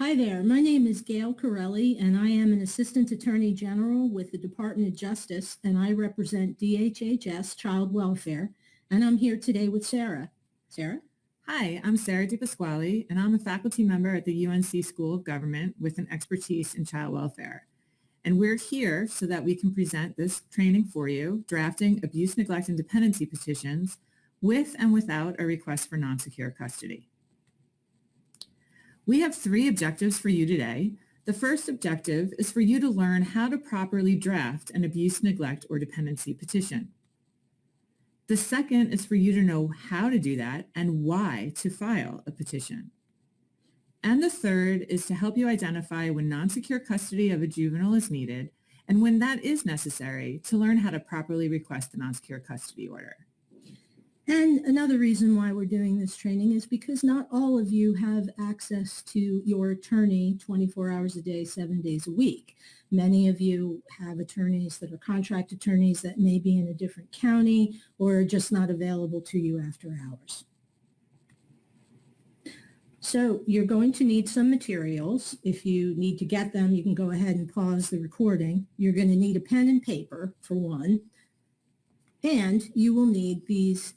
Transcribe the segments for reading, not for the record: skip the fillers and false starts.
Hi there, my name is Gail Carelli, and I am an Assistant Attorney General with the Department of Justice, and I represent DHHS Child Welfare, and I'm here today with Sara. Sara? Hi, I'm Sara DePasquale, and I'm a faculty member at the UNC School of Government with an expertise in child welfare. And we're here so that we can present this training for you, drafting abuse, neglect, and dependency petitions with and without a request for non-secure custody. We have 3 objectives for you today. The first objective is for you to learn how to properly draft an abuse, neglect, or dependency petition. The second is for you to know how to do that and why to file a petition. And the third is to help you identify when non-secure custody of a juvenile is needed and when that is necessary to learn how to properly request the non-secure custody order. And another reason why we're doing this training is because not all of you have access to your attorney 24 hours a day, 7 days a week. Many of you have attorneys that are contract attorneys that may be in a different county or are just not available to you after hours. So you're going to need some materials. If you need to get them, you can go ahead and pause the recording. You're going to need a pen and paper for one, and you will need these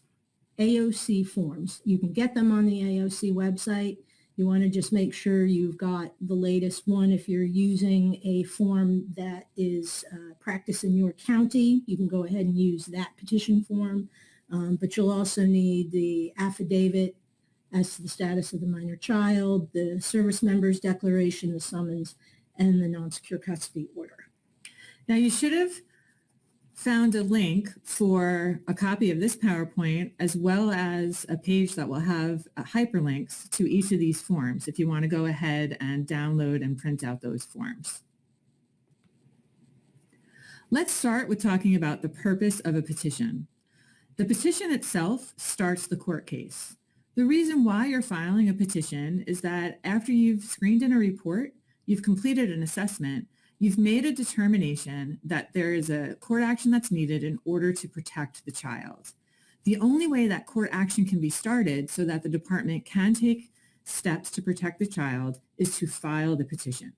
AOC forms. You can get them on the AOC website. You want to just make sure you've got the latest one. If you're using a form that is practice in your county, you can go ahead and use that petition form. But you'll also need the affidavit as to the status of the minor child, the service member's declaration, the summons, and the non-secure custody order. Now you should have found a link for a copy of this PowerPoint as well as a page that will have hyperlinks to each of these forms if you want to go ahead and download and print out those forms. Let's start with talking about the purpose of a petition. The petition itself starts the court case. The reason why you're filing a petition is that after you've screened in a report, you've completed an assessment, you've made a determination that there is a court action that's needed in order to protect the child. The only way that court action can be started so that the department can take steps to protect the child is to file the petition.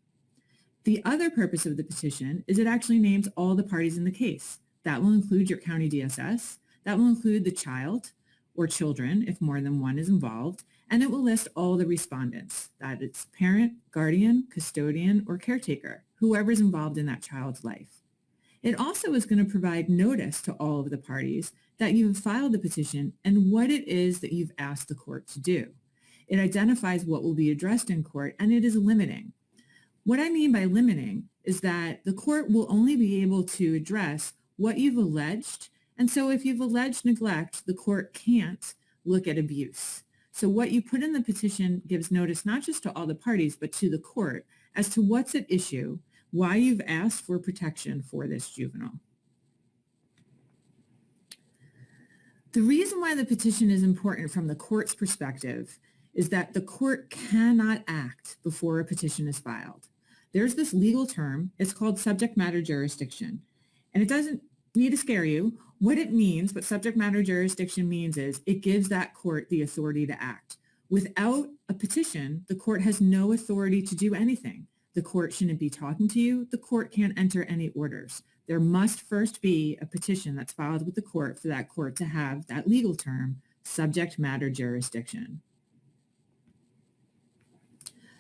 The other purpose of the petition is it actually names all the parties in the case. That will include your county DSS, that will include the child or children if more than one is involved, and it will list all the respondents, that it's parent, guardian, custodian, or caretaker, whoever's involved in that child's life. It also is going to provide notice to all of the parties that you have filed the petition and what it is that you've asked the court to do. It identifies what will be addressed in court, and it is limiting. What I mean by limiting is that the court will only be able to address what you've alleged, and so if you've alleged neglect, the court can't look at abuse. So what you put in the petition gives notice not just to all the parties, but to the court as to what's at issue, why you've asked for protection for this juvenile. The reason why the petition is important from the court's perspective is that the court cannot act before a petition is filed. There's this legal term, it's called subject matter jurisdiction, and it doesn't need to scare you. What it means, what subject matter jurisdiction means is it gives that court the authority to act. Without a petition, the court has no authority to do anything. The court shouldn't be talking to you. The court can't enter any orders. There must first be a petition that's filed with the court for that court to have that legal term, subject matter jurisdiction.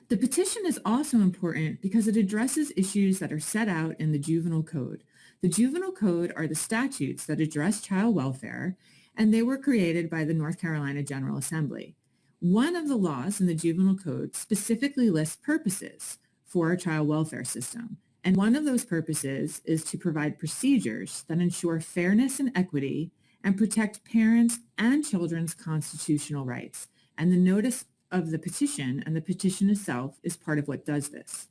The petition is also important because it addresses issues that are set out in the Juvenile Code. The Juvenile Code are the statutes that address child welfare, and they were created by the North Carolina General Assembly. One of the laws in the Juvenile Code specifically lists purposes for a child welfare system, and one of those purposes is to provide procedures that ensure fairness and equity and protect parents' and children's constitutional rights. And the notice of the petition and the petition itself is part of what does this.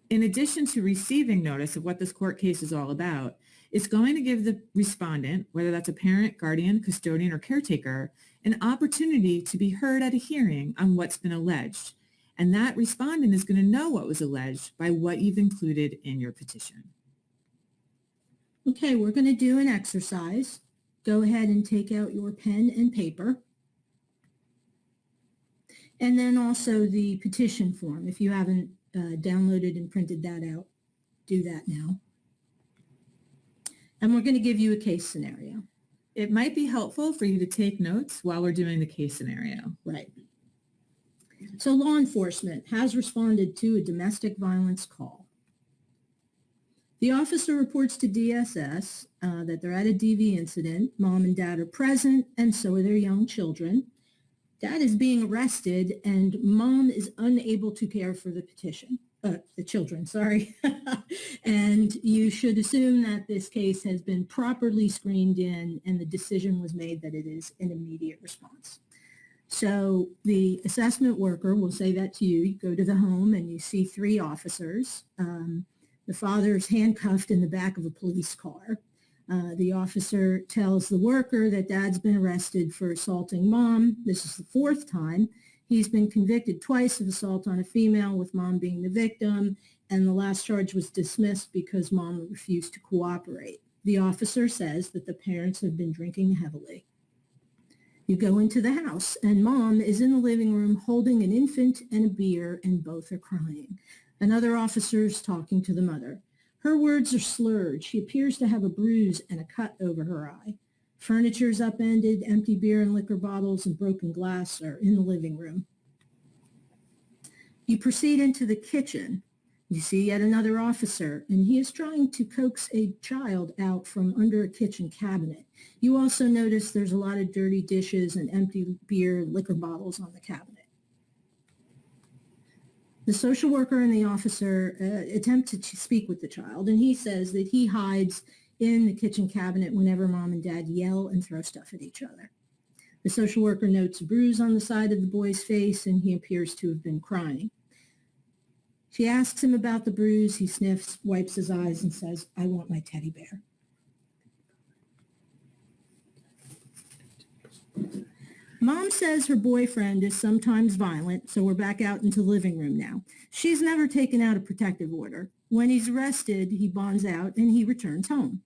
In addition to receiving notice of what this court case is all about, it's going to give the respondent, whether that's a parent, guardian, custodian, or caretaker, an opportunity to be heard at a hearing on what's been alleged. And that respondent is going to know what was alleged by what you've included in your petition. Okay, we're going to do an exercise. Go ahead and take out your pen and paper. And then also the petition form. If you haven't downloaded and printed that out, do that now. And we're going to give you a case scenario. It might be helpful for you to take notes while we're doing the case scenario. Right. So law enforcement has responded to a domestic violence call. The officer reports to DSS that they're at a DV incident. Mom and dad are present, and so are their young children. Dad is being arrested, and mom is unable to care for the children, sorry. And you should assume that this case has been properly screened in, and the decision was made that it is an immediate response. So the assessment worker will say that to you. You go to the home and you see 3 officers. The father's handcuffed in the back of a police car. The officer tells the worker that dad's been arrested for assaulting mom. This is the 4th time. He's been convicted twice of assault on a female, with mom being the victim, and the last charge was dismissed because mom refused to cooperate. The officer says that the parents have been drinking heavily. You go into the house, and mom is in the living room holding an infant and a beer, and both are crying. Another officer is talking to the mother. Her words are slurred. She appears to have a bruise and a cut over her eye. Furniture is upended, empty beer and liquor bottles and broken glass are in the living room. You proceed into the kitchen. You see yet another officer, and he is trying to coax a child out from under a kitchen cabinet. You also notice there's a lot of dirty dishes and empty beer and liquor bottles on the cabinet. The social worker and the officer attempt to speak with the child, and he says that he hides in the kitchen cabinet whenever mom and dad yell and throw stuff at each other. The social worker notes a bruise on the side of the boy's face, and he appears to have been crying. She asks him about the bruise. He sniffs, wipes his eyes, and says, "I want my teddy bear." Mom says her boyfriend is sometimes violent, so we're back out into the living room now. She's never taken out a protective order. When he's arrested, he bonds out and he returns home.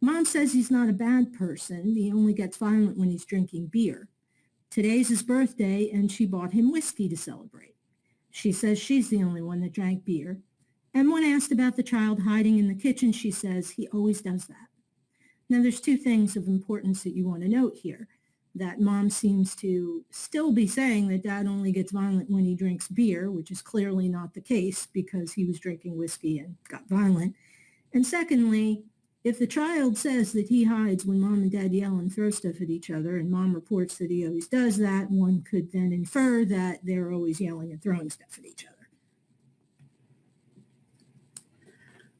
Mom says he's not a bad person. He only gets violent when he's drinking beer. Today's his birthday, and she bought him whiskey to celebrate. She says she's the only one that drank beer. And when asked about the child hiding in the kitchen, she says he always does that. Now, there's 2 things of importance that you want to note here. That mom seems to still be saying that dad only gets violent when he drinks beer, which is clearly not the case because he was drinking whiskey and got violent. And secondly, if the child says that he hides when mom and dad yell and throw stuff at each other, and mom reports that he always does that, one could then infer that they're always yelling and throwing stuff at each other.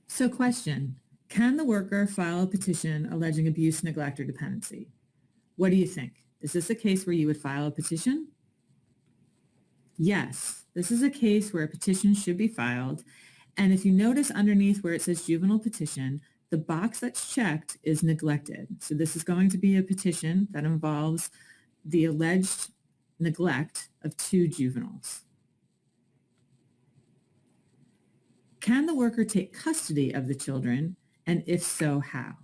So question, can the worker file a petition alleging abuse, neglect, or dependency? What do you think? Is this a case where you would file a petition? Yes, this is a case where a petition should be filed. And if you notice underneath where it says juvenile petition, the box that's checked is neglected. So this is going to be a petition that involves the alleged neglect of 2 juveniles. Can the worker take custody of the children? And if so, how?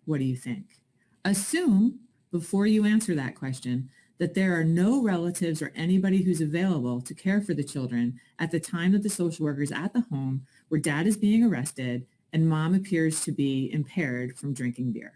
What do you think? Assume, before you answer that question, that there are no relatives or anybody who's available to care for the children at the time that the social worker is at the home where dad is being arrested and mom appears to be impaired from drinking beer.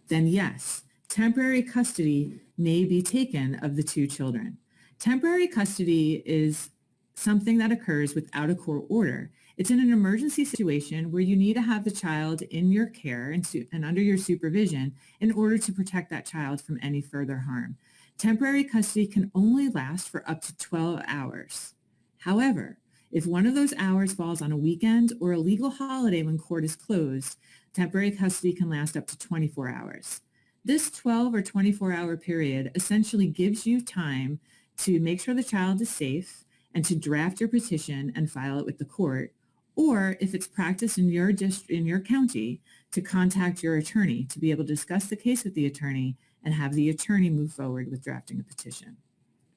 Then yes, temporary custody may be taken of the 2 children. Temporary custody is something that occurs without a court order. It's in an emergency situation where you need to have the child in your care and under your supervision in order to protect that child from any further harm. Temporary custody can only last for up to 12 hours. However, if one of those hours falls on a weekend or a legal holiday when court is closed, temporary custody can last up to 24 hours. This 12 or 24-hour period essentially gives you time to make sure the child is safe and to draft your petition and file it with the court, or if it's practiced in your county, to contact your attorney to be able to discuss the case with the attorney and have the attorney move forward with drafting a petition.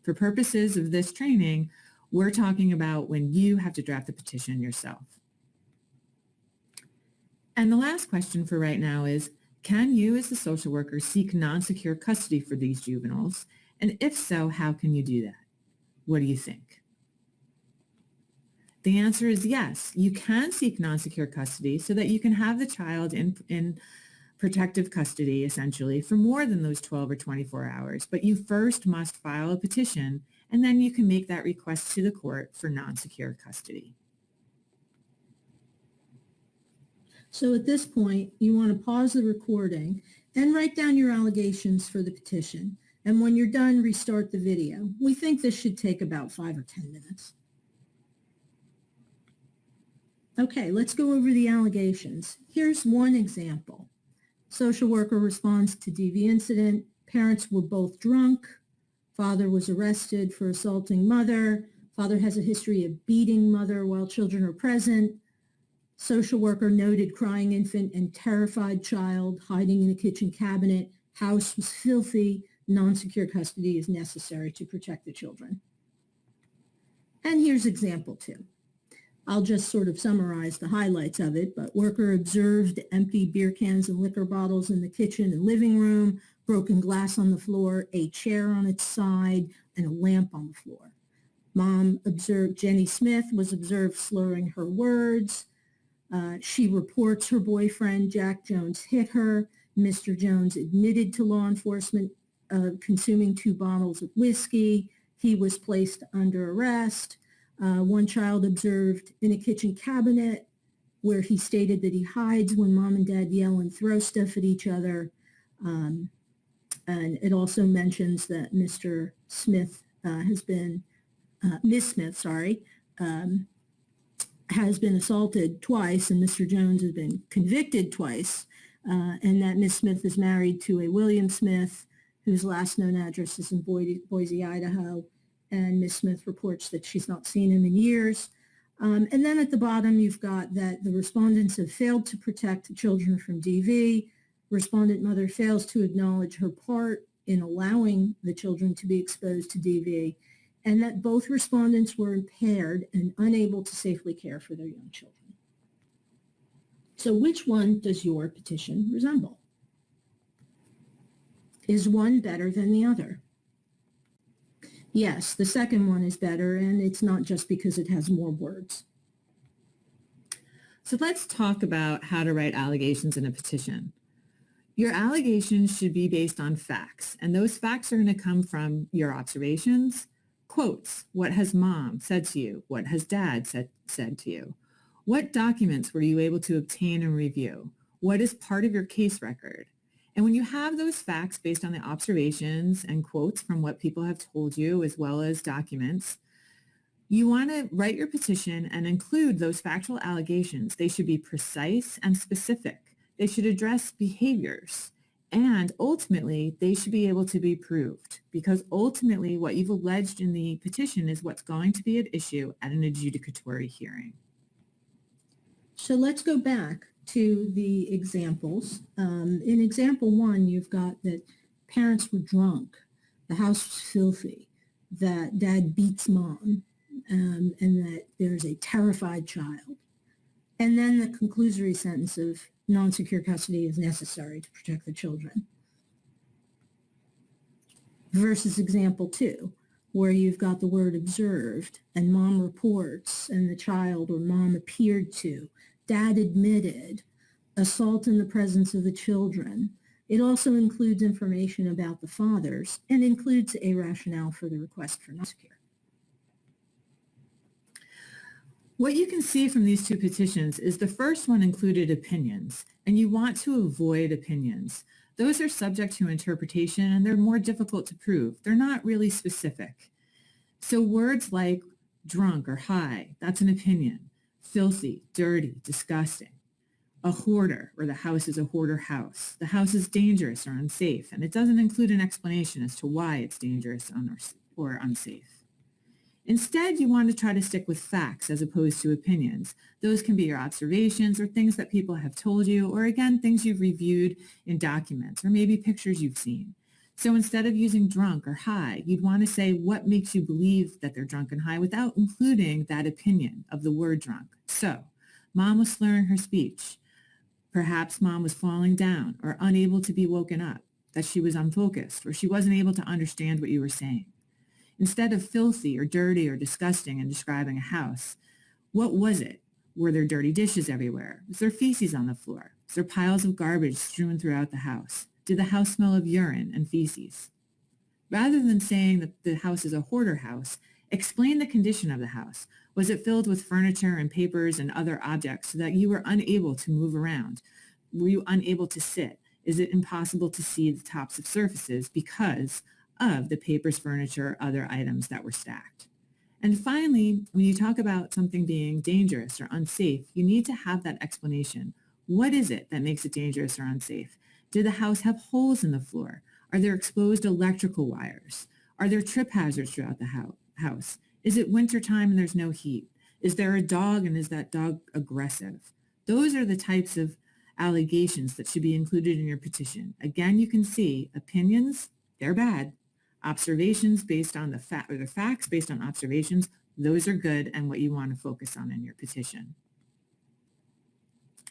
For purposes of this training, we're talking about when you have to draft the petition yourself. And the last question for right now is, can you as the social worker seek non-secure custody for these juveniles? And if so, how can you do that? What do you think? The answer is yes. You can seek non-secure custody so that you can have the child in protective custody, essentially, for more than those 12 or 24 hours. But you first must file a petition, and then you can make that request to the court for non-secure custody. So at this point, you want to pause the recording and write down your allegations for the petition. And when you're done, restart the video. We think this should take about 5 or 10 minutes. Okay, let's go over the allegations. Here's one example. Social worker responds to DV incident. Parents were both drunk. Father was arrested for assaulting mother. Father has a history of beating mother while children are present. Social worker noted crying infant and terrified child hiding in a kitchen cabinet. House was filthy. Non-secure custody is necessary to protect the children. And here's example 2. I'll just sort of summarize the highlights of it, but worker observed empty beer cans and liquor bottles in the kitchen and living room, broken glass on the floor, a chair on its side, and a lamp on the floor. Mom observed Jenny Smith was observed slurring her words. She reports her boyfriend, Jack Jones, hit her. Mr. Jones admitted to law enforcement consuming 2 bottles of whiskey. He was placed under arrest. One child observed in a kitchen cabinet where he stated that he hides when mom and dad yell and throw stuff at each other. And it also mentions that Mr. Smith Miss Smith, has been assaulted twice, and Mr. Jones has been convicted twice, and that Miss Smith is married to a William Smith, whose last known address is in Boise, Idaho, and Miss Smith reports that she's not seen him in years. And then at the bottom, you've got that the respondents have failed to protect the children from DV. Respondent mother fails to acknowledge her part in allowing the children to be exposed to DV, and that both respondents were impaired and unable to safely care for their young children. So which one does your petition resemble? Is one better than the other? Yes, the second one is better, and it's not just because it has more words. So let's talk about how to write allegations in a petition. Your allegations should be based on facts, and those facts are going to come from your observations, quotes. What has mom said to you? What has dad said to you? What documents were you able to obtain and review? What is part of your case record? And when you have those facts based on the observations and quotes from what people have told you, as well as documents, you want to write your petition and include those factual allegations. They should be precise and specific. They should address behaviors. And ultimately, they should be able to be proved, because ultimately what you've alleged in the petition is what's going to be at issue at an adjudicatory hearing. So let's go back to the examples. In example 1, you've got that parents were drunk, the house was filthy, that dad beats mom, and that there's a terrified child. And then the conclusory sentence of non-secure custody is necessary to protect the children. Versus example 2, where you've got the word observed, and mom reports, and the child or mom appeared to, dad admitted, assault in the presence of the children. It also includes information about the fathers and includes a rationale for the request for non-secure. What you can see from these 2 petitions is the first one included opinions, and you want to avoid opinions. Those are subject to interpretation, and they're more difficult to prove. They're not really specific. So words like drunk or high, that's an opinion. Filthy, dirty, disgusting. A hoarder, or the house is a hoarder house. The house is dangerous or unsafe, and it doesn't include an explanation as to why it's dangerous or unsafe. Instead, you want to try to stick with facts as opposed to opinions. Those can be your observations or things that people have told you, or again, things you've reviewed in documents, or maybe pictures you've seen. So instead of using drunk or high, you'd want to say what makes you believe that they're drunk and high without including that opinion of the word drunk. So, mom was slurring her speech. Perhaps mom was falling down or unable to be woken up. that she was unfocused or she wasn't able to understand what you were saying. Instead of filthy or dirty or disgusting in describing a house, what was it? Were there dirty dishes everywhere? Was there feces on the floor? Was there piles of garbage strewn throughout the house? Did the house smell of urine and feces? Rather than saying that the house is a hoarder house, explain the condition of the house. Was it filled with furniture and papers and other objects so that you were unable to move around? Were you unable to sit? Is it impossible to see the tops of surfaces because of the papers, furniture, other items that were stacked? And finally, when you talk about something being dangerous or unsafe, you need to have that explanation. What is it that makes it dangerous or unsafe? Did the house have holes in the floor? Are there exposed electrical wires? Are there trip hazards throughout the house? Is it wintertime and there's no heat? Is there a dog and is that dog aggressive? Those are the types of allegations that should be included in your petition. Again, you can see opinions, they're bad. Observations based on the facts based on observations, those are good and what you want to focus on in your petition.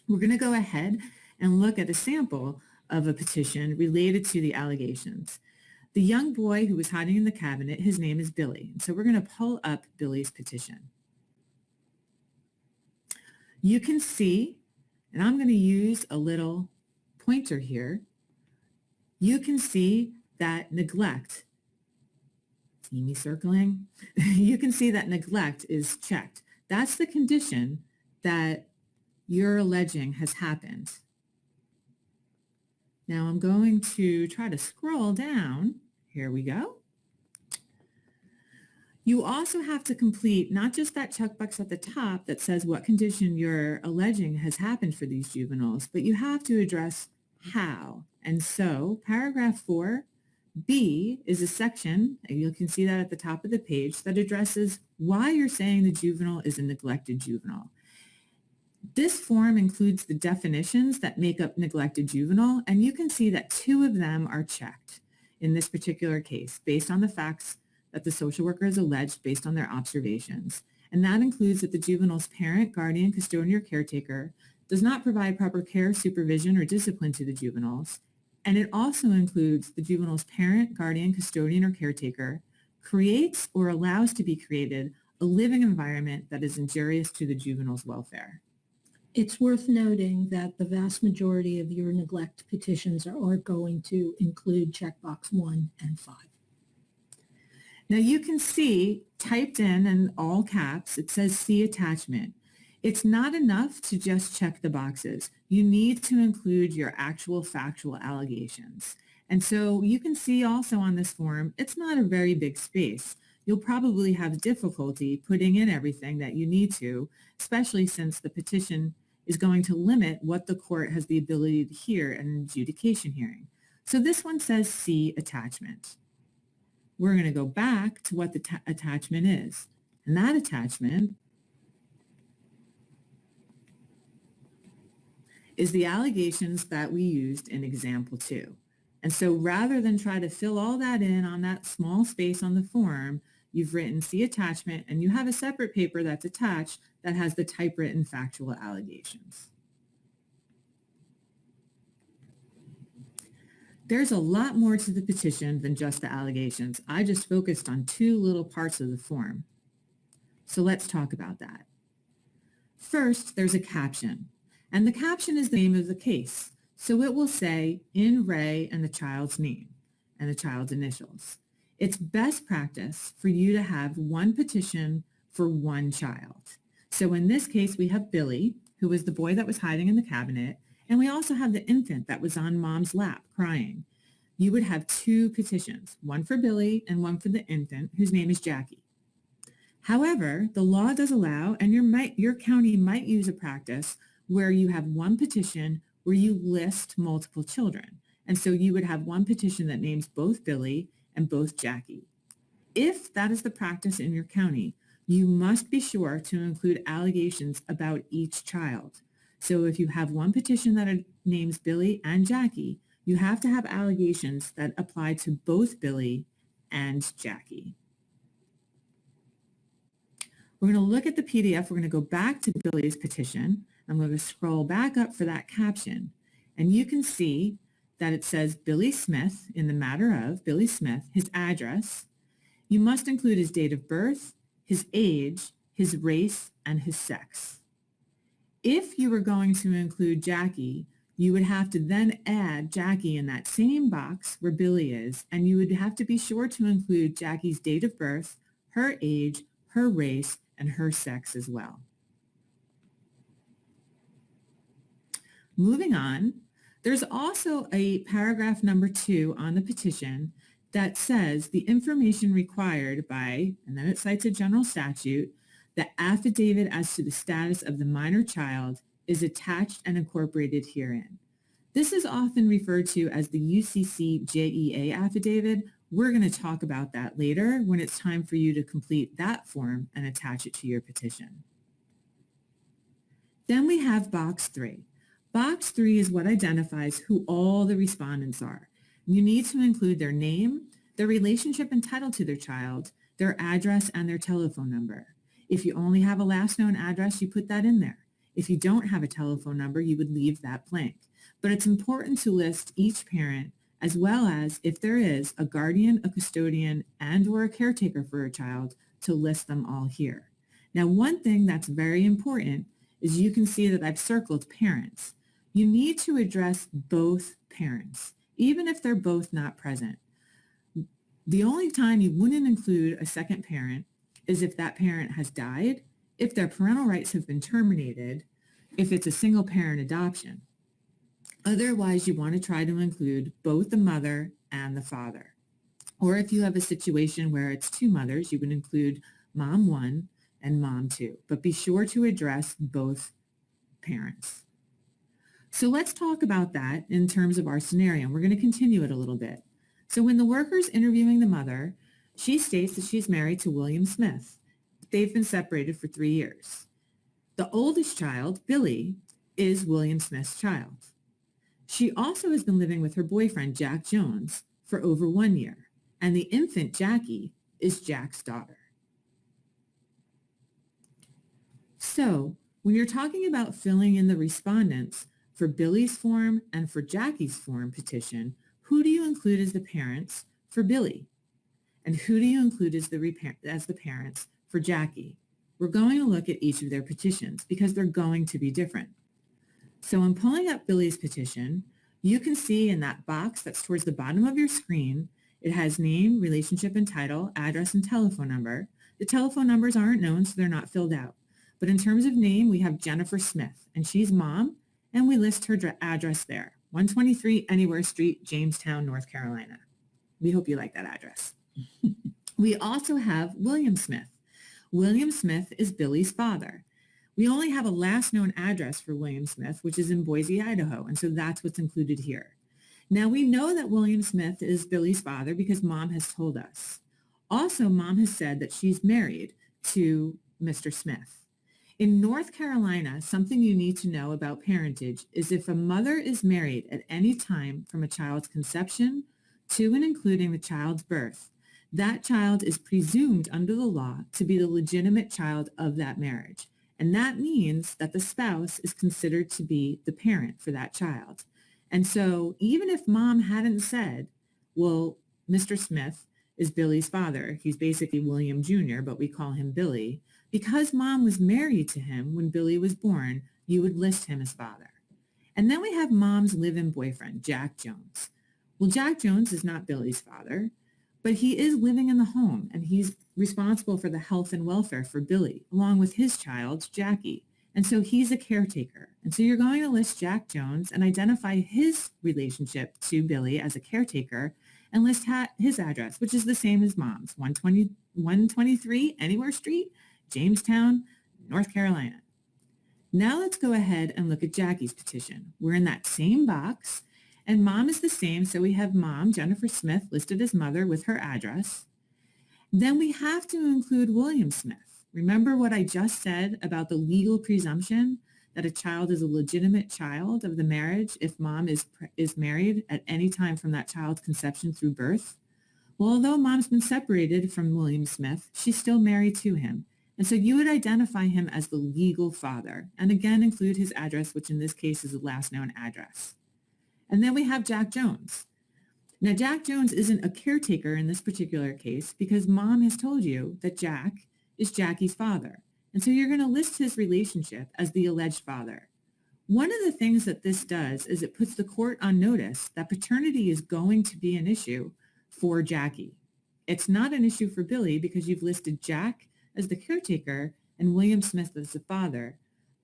We're going to go ahead and look at a sample of a petition related to the allegations. The young boy who was hiding in the cabinet, his name is Billy. And so we're going to pull up Billy's petition. You can see, and I'm going to use a little pointer here, you can see that neglect, see me circling? You can see that neglect is checked. That's the condition that you're alleging has happened. Now I'm going to try to scroll down. Here we go. You also have to complete not just that checkbox at the top that says what condition you're alleging has happened for these juveniles, but you have to address how. And so paragraph 4B is a section, and you can see that at the top of the page, that addresses why you're saying the juvenile is a neglected juvenile. This form includes the definitions that make up neglected juvenile, and you can see that 2 of them are checked in this particular case based on the facts that the social worker has alleged based on their observations. And that includes that the juvenile's parent, guardian, custodian, or caretaker does not provide proper care, supervision, or discipline to the juveniles. And it also includes the juvenile's parent, guardian, custodian, or caretaker creates or allows to be created a living environment that is injurious to the juvenile's welfare. It's worth noting that the vast majority of your neglect petitions are going to include checkbox 1 and 5. Now you can see typed in all caps, it says see attachment. It's not enough to just check the boxes. You need to include your actual factual allegations. And so you can see also on this form, it's not a very big space. You'll probably have difficulty putting in everything that you need to, especially since the petition is going to limit what the court has the ability to hear in an adjudication hearing. So this one says see attachment. We're going to go back to what the attachment is. And that attachment is the allegations that we used in example 2. And so rather than try to fill all that in on that small space on the form, you've written see attachment, and you have a separate paper that's attached that has the typewritten factual allegations. There's a lot more to the petition than just the allegations. I just focused on 2 little parts of the form. So let's talk about that. First, there's a caption, and the caption is the name of the case. So it will say in re and the child's name and the child's initials. It's best practice for you to have one petition for one child. So in this case, we have Billy, who was the boy that was hiding in the cabinet, and we also have the infant that was on mom's lap crying. You would have 2 petitions, one for Billy and one for the infant, whose name is Jackie. However, the law does allow, and your county might use a practice where you have one petition where you list multiple children. And so you would have one petition that names both Billy and both Jackie. If that is the practice in your county, you must be sure to include allegations about each child. So if you have one petition that names Billy and Jackie, you have to have allegations that apply to both Billy and Jackie. We're going to look at the PDF. We're going to go back to Billy's petition. I'm going to scroll back up for that caption. And you can see that it says Billy Smith, in the matter of Billy Smith, his address. You must include his date of birth, his age, his race, and his sex. If you were going to include Jackie, you would have to then add Jackie in that same box where Billy is, and you would have to be sure to include Jackie's date of birth, her age, her race, and her sex as well. Moving on, there's also a paragraph number 2 on the petition that says the information required by, and then it cites a general statute, the affidavit as to the status of the minor child is attached and incorporated herein. This is often referred to as the UCC-JEA affidavit. We're going to talk about that later when it's time for you to complete that form and attach it to your petition. Then we have box 3. Box 3 is what identifies who all the respondents are. You need to include their name, their relationship and title to their child, their address, and their telephone number. If you only have a last known address, you put that in there. If you don't have a telephone number, you would leave that blank. But it's important to list each parent, as well as, if there is, a guardian, a custodian, and or a caretaker for a child, to list them all here. Now, one thing that's very important is you can see that I've circled parents. You need to address both parents, even if they're both not present. The only time you wouldn't include a second parent is if that parent has died, if their parental rights have been terminated, if it's a single parent adoption. Otherwise, you want to try to include both the mother and the father. Or if you have a situation where it's two mothers, you would include mom 1 and mom 2, but be sure to address both parents. So let's talk about that in terms of our scenario. We're going to continue it a little bit. So when the worker's interviewing the mother, she states that she's married to William Smith. They've been separated for 3 years. The oldest child, Billy, is William Smith's child. She also has been living with her boyfriend, Jack Jones, for over 1 year, and the infant, Jackie, is Jack's daughter. So when you're talking about filling in the respondents for Billy's form and for Jackie's form petition, who do you include as the parents for Billy? And who do you include as the parents for Jackie? We're going to look at each of their petitions because they're going to be different. So in pulling up Billy's petition, you can see in that box that's towards the bottom of your screen, it has name, relationship and title, address and telephone number. The telephone numbers aren't known, so they're not filled out. But in terms of name, we have Jennifer Smith, and she's mom, and we list her address there, 123 Anywhere Street, Jamestown, North Carolina. We hope you like that address. We also have William Smith. William Smith is Billy's father. We only have a last known address for William Smith, which is in Boise, Idaho, and so that's what's included here. Now we know that William Smith is Billy's father because mom has told us. Also, mom has said that she's married to Mr. Smith. In North Carolina, something you need to know about parentage is if a mother is married at any time from a child's conception to and including the child's birth, that child is presumed under the law to be the legitimate child of that marriage. And that means that the spouse is considered to be the parent for that child. And so even if mom hadn't said, well, Mr. Smith is Billy's father, he's basically William Jr., but we call him Billy, because mom was married to him when Billy was born, you would list him as father. And then we have mom's live-in boyfriend, Jack Jones. Well, Jack Jones is not Billy's father, but he is living in the home and he's responsible for the health and welfare for Billy, along with his child, Jackie. And so he's a caretaker. And so you're going to list Jack Jones and identify his relationship to Billy as a caretaker and list his address, which is the same as mom's, 123 Anywhere Street, Jamestown, North Carolina. Now let's go ahead and look at Jackie's petition. We're in that same box. And mom is the same, so we have mom, Jennifer Smith, listed as mother with her address. Then we have to include William Smith. Remember what I just said about the legal presumption that a child is a legitimate child of the marriage if mom is married at any time from that child's conception through birth? Well, although mom's been separated from William Smith, she's still married to him. And so you would identify him as the legal father, and again include his address, which in this case is the last known address. And then we have Jack Jones. Now, Jack Jones isn't a caretaker in this particular case because mom has told you that Jack is Jackie's father. And so you're going to list his relationship as the alleged father. One of the things that this does is it puts the court on notice that paternity is going to be an issue for Jackie. It's not an issue for Billy because you've listed Jack as the caretaker and William Smith as the father.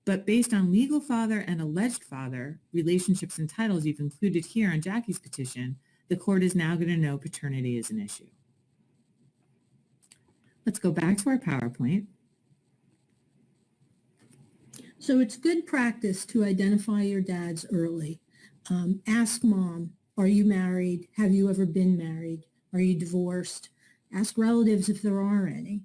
But based on legal father and alleged father, relationships and titles you've included here on Jackie's petition, the court is now going to know paternity is an issue. Let's go back to our PowerPoint. So it's good practice to identify your dads early. Ask mom, are you married? Have you ever been married? Are you divorced? Ask relatives if there are any.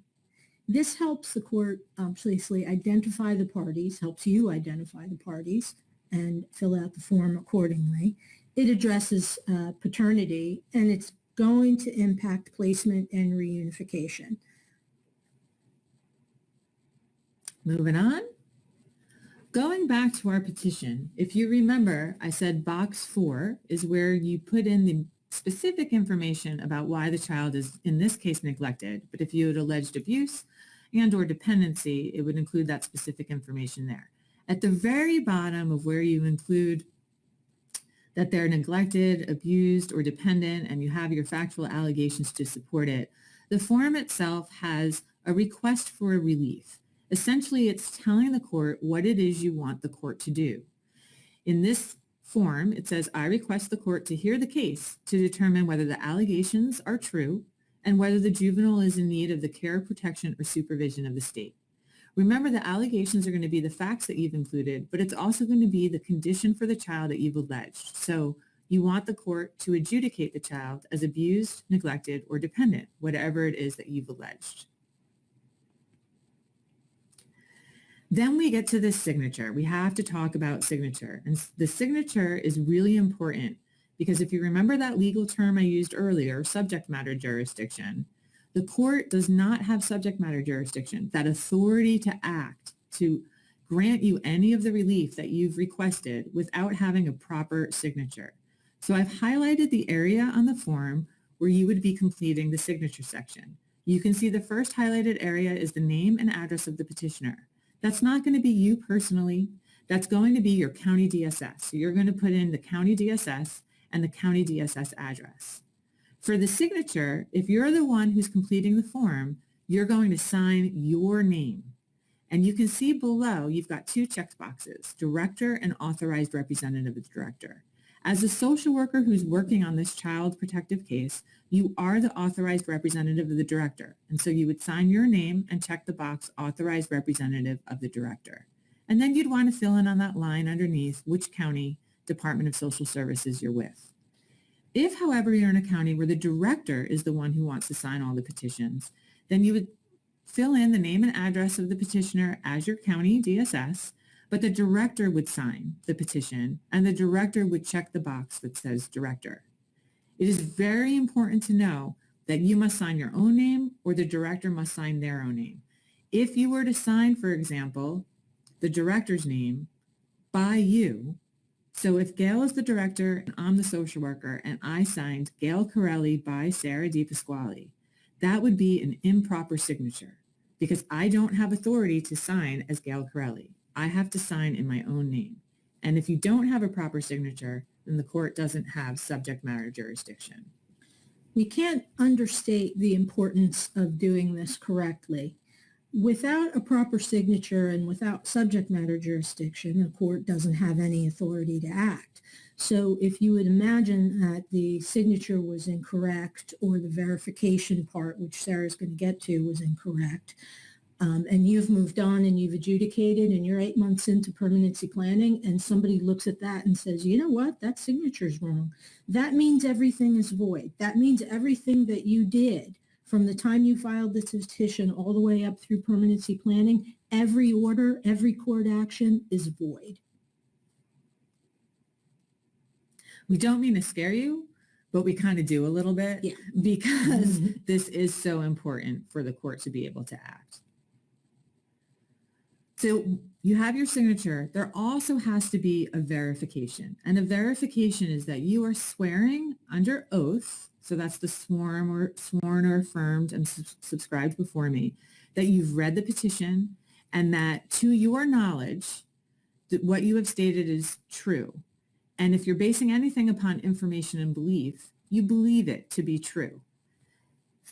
This helps the court obviously identify the parties, helps you identify the parties and fill out the form accordingly. It addresses paternity, and it's going to impact placement and reunification. Moving on. Going back to our petition, if you remember, I said box 4 is where you put in the specific information about why the child is, in this case, neglected. But if you had alleged abuse and or dependency, it would include that specific information there. At the very bottom of where you include that they're neglected, abused, or dependent, and you have your factual allegations to support it, the form itself has a request for a relief. Essentially, it's telling the court what it is you want the court to do. In this form, it says, I request the court to hear the case to determine whether the allegations are true and whether the juvenile is in need of the care, protection, or supervision of the state. Remember, the allegations are going to be the facts that you've included, but it's also going to be the condition for the child that you've alleged. So you want the court to adjudicate the child as abused, neglected, or dependent, whatever it is that you've alleged. Then we get to this signature. We have to talk about signature. And the signature is really important because if you remember that legal term I used earlier, subject matter jurisdiction, the court does not have subject matter jurisdiction, that authority to act, to grant you any of the relief that you've requested without having a proper signature. So I've highlighted the area on the form where you would be completing the signature section. You can see the first highlighted area is the name and address of the petitioner. That's not going to be you personally. That's going to be your county DSS. So you're going to put in the county DSS and the county DSS address. For the signature, if you're the one who's completing the form, you're going to sign your name. And you can see below, you've got 2 check boxes, director and authorized representative of the director. As a social worker who's working on this child protective case, you are the authorized representative of the director. And so you would sign your name and check the box authorized representative of the director. And then you'd want to fill in on that line underneath which county Department of Social Services you're with. If, however, you're in a county where the director is the one who wants to sign all the petitions, then you would fill in the name and address of the petitioner as your county DSS, but the director would sign the petition and the director would check the box that says director. It is very important to know that you must sign your own name or the director must sign their own name. If you were to sign, for example, the director's name by you, so if Gail is the director and I'm the social worker and I signed Gail Carelli by Sara DePasquale, that would be an improper signature because I don't have authority to sign as Gail Carelli. I have to sign in my own name. And if you don't have a proper signature, then the court doesn't have subject matter jurisdiction. We can't understate the importance of doing this correctly. Without a proper signature and without subject matter jurisdiction, the court doesn't have any authority to act. So if you would imagine that the signature was incorrect or the verification part, which Sarah's going to get to, was incorrect, and you've moved on and you've adjudicated and you're 8 months into permanency planning and somebody looks at that and says, you know what, that signature's wrong. That means everything is void. That means everything that you did from the time you filed this petition all the way up through permanency planning, every order, every court action is void. We don't mean to scare you, but we kind of do a little bit because this is so important for the court to be able to act. So you have your signature. There also has to be a verification. And a verification is that you are swearing under oath. So that's the sworn or affirmed and subscribed before me, that you've read the petition and that to your knowledge, that what you have stated is true. And if you're basing anything upon information and belief, you believe it to be true.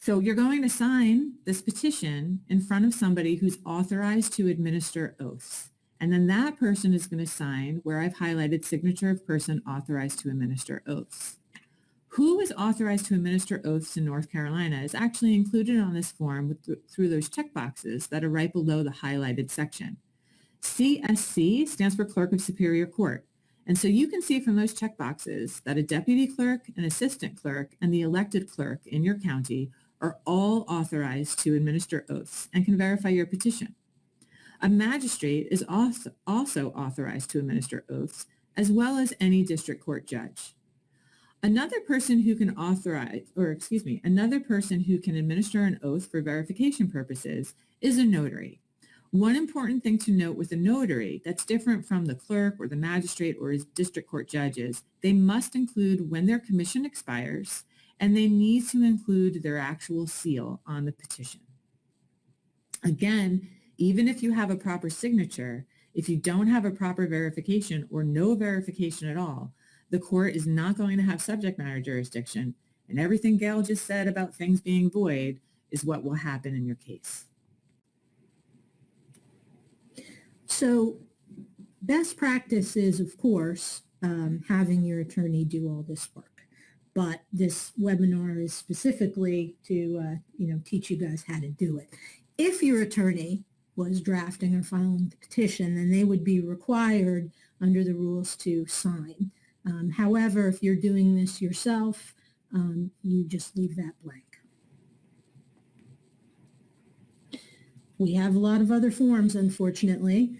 So you're going to sign this petition in front of somebody who's authorized to administer oaths. And then that person is going to sign where I've highlighted signature of person authorized to administer oaths. Who is authorized to administer oaths in North Carolina is actually included on this form through those checkboxes that are right below the highlighted section. CSC stands for Clerk of Superior Court. And so you can see from those checkboxes that a deputy clerk, an assistant clerk, and the elected clerk in your county are all authorized to administer oaths and can verify your petition. A magistrate is also authorized to administer oaths, as well as any district court judge. Another person who can administer an oath for verification purposes is a notary. One important thing to note with a notary that's different from the clerk or the magistrate or his district court judges, they must include when their commission expires, and they need to include their actual seal on the petition. Again, even if you have a proper signature, if you don't have a proper verification or no verification at all, the court is not going to have subject matter jurisdiction, and everything Gail just said about things being void is what will happen in your case. So best practice is, of course, having your attorney do all this work. But this webinar is specifically to, teach you guys how to do it. If your attorney was drafting or filing the petition, then they would be required under the rules to sign. However, if you're doing this yourself, you just leave that blank. We have a lot of other forms, unfortunately.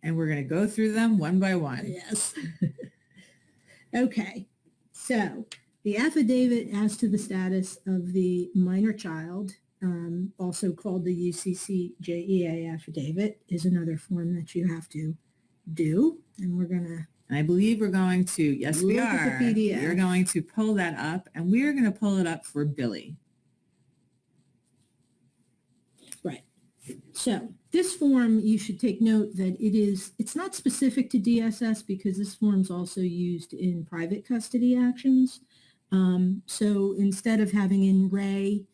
And we're going to go through them one by one. Yes. Okay. So the affidavit as to the status of the minor child, also called the UCCJEA affidavit, is another form that you have to do. And we're going to... And I believe we're going to, yes, we look are. at the PDF. We're going to pull that up, and we're going to pull it up for Billy. Right. So this form, you should take note that it's not specific to DSS because this form is also used in private custody actions. So instead of having in re,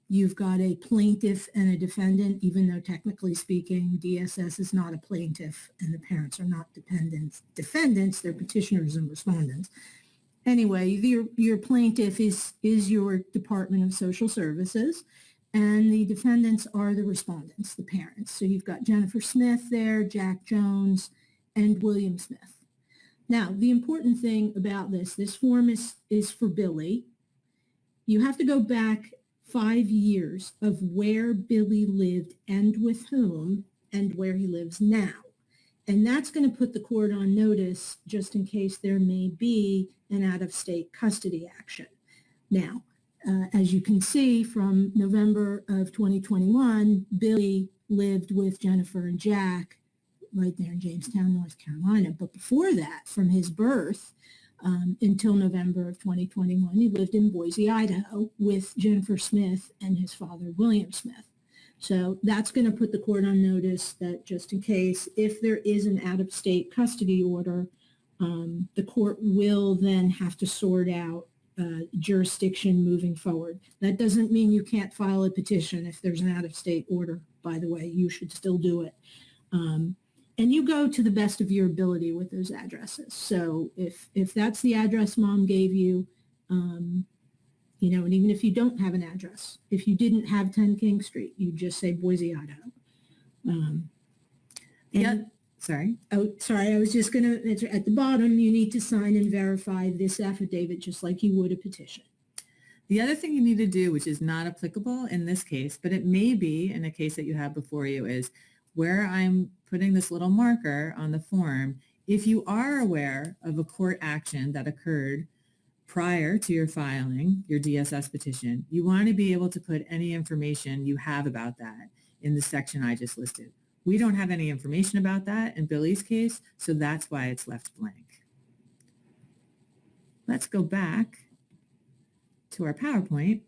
you've got a plaintiff and a defendant, even though technically speaking, DSS is not a plaintiff and the parents are not defendants, they're petitioners and respondents. Anyway, your plaintiff is your Department of Social Services, and the defendants are the respondents, the parents. So you've got Jennifer Smith there, Jack Jones, and William Smith. Now, the important thing about this form is for Billy. You have to go back 5 years of where Billy lived and with whom and where he lives now. And that's going to put the court on notice just in case there may be an out-of-state custody action. Now, as you can see from November of 2021, Billy lived with Jennifer and Jack right there in Jamestown, North Carolina. But before that, from his birth until November of 2021, he lived in Boise, Idaho with Jennifer Smith and his father, William Smith. So that's going to put the court on notice that just in case, if there is an out-of-state custody order, the court will then have to sort out jurisdiction moving forward. That doesn't mean you can't file a petition if there's an out-of-state order, by the way. You should still do it. And you go to the best of your ability with those addresses. So if that's the address mom gave you, and even if you don't have an address, if you didn't have 10 King Street, you just say Boise, Idaho. Sorry. Oh, sorry. I was just going to, at the bottom, you need to sign and verify this affidavit just like you would a petition. The other thing you need to do, which is not applicable in this case, but it may be in a case that you have before you, is where I'm putting this little marker on the form, if you are aware of a court action that occurred prior to your filing your DSS petition, you want to be able to put any information you have about that in the section I just listed. We don't have any information about that in Billy's case, so that's why it's left blank. Let's go back to our PowerPoint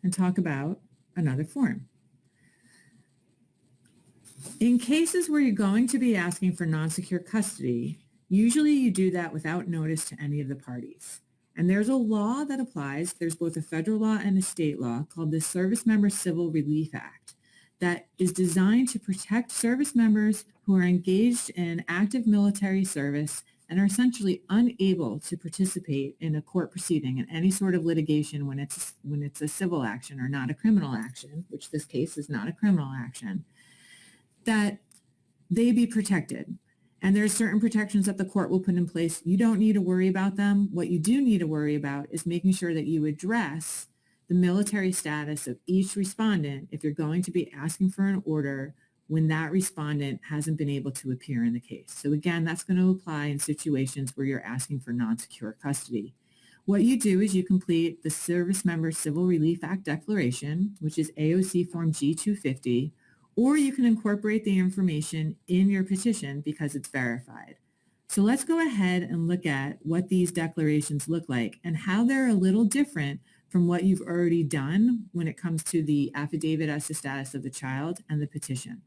and talk about another form. In cases where you're going to be asking for non-secure custody, usually you do that without notice to any of the parties. And there's a law that applies. There's both a federal law and a state law called the Service Member Civil Relief Act that is designed to protect service members who are engaged in active military service and are essentially unable to participate in a court proceeding in any sort of litigation when it's a civil action or not a criminal action, which this case is not a criminal action, that they be protected. And there's certain protections that the court will put in place. You don't need to worry about them. What you do need to worry about is making sure that you address the military status of each respondent if you're going to be asking for an order when that respondent hasn't been able to appear in the case. So again, that's going to apply in situations where you're asking for non-secure custody. What you do is you complete the Service Member Civil Relief Act Declaration, which is AOC Form G250, or you can incorporate the information in your petition because it's verified. So let's go ahead and look at what these declarations look like and how they're a little different from what you've already done when it comes to the affidavit as to status of the child and the petition.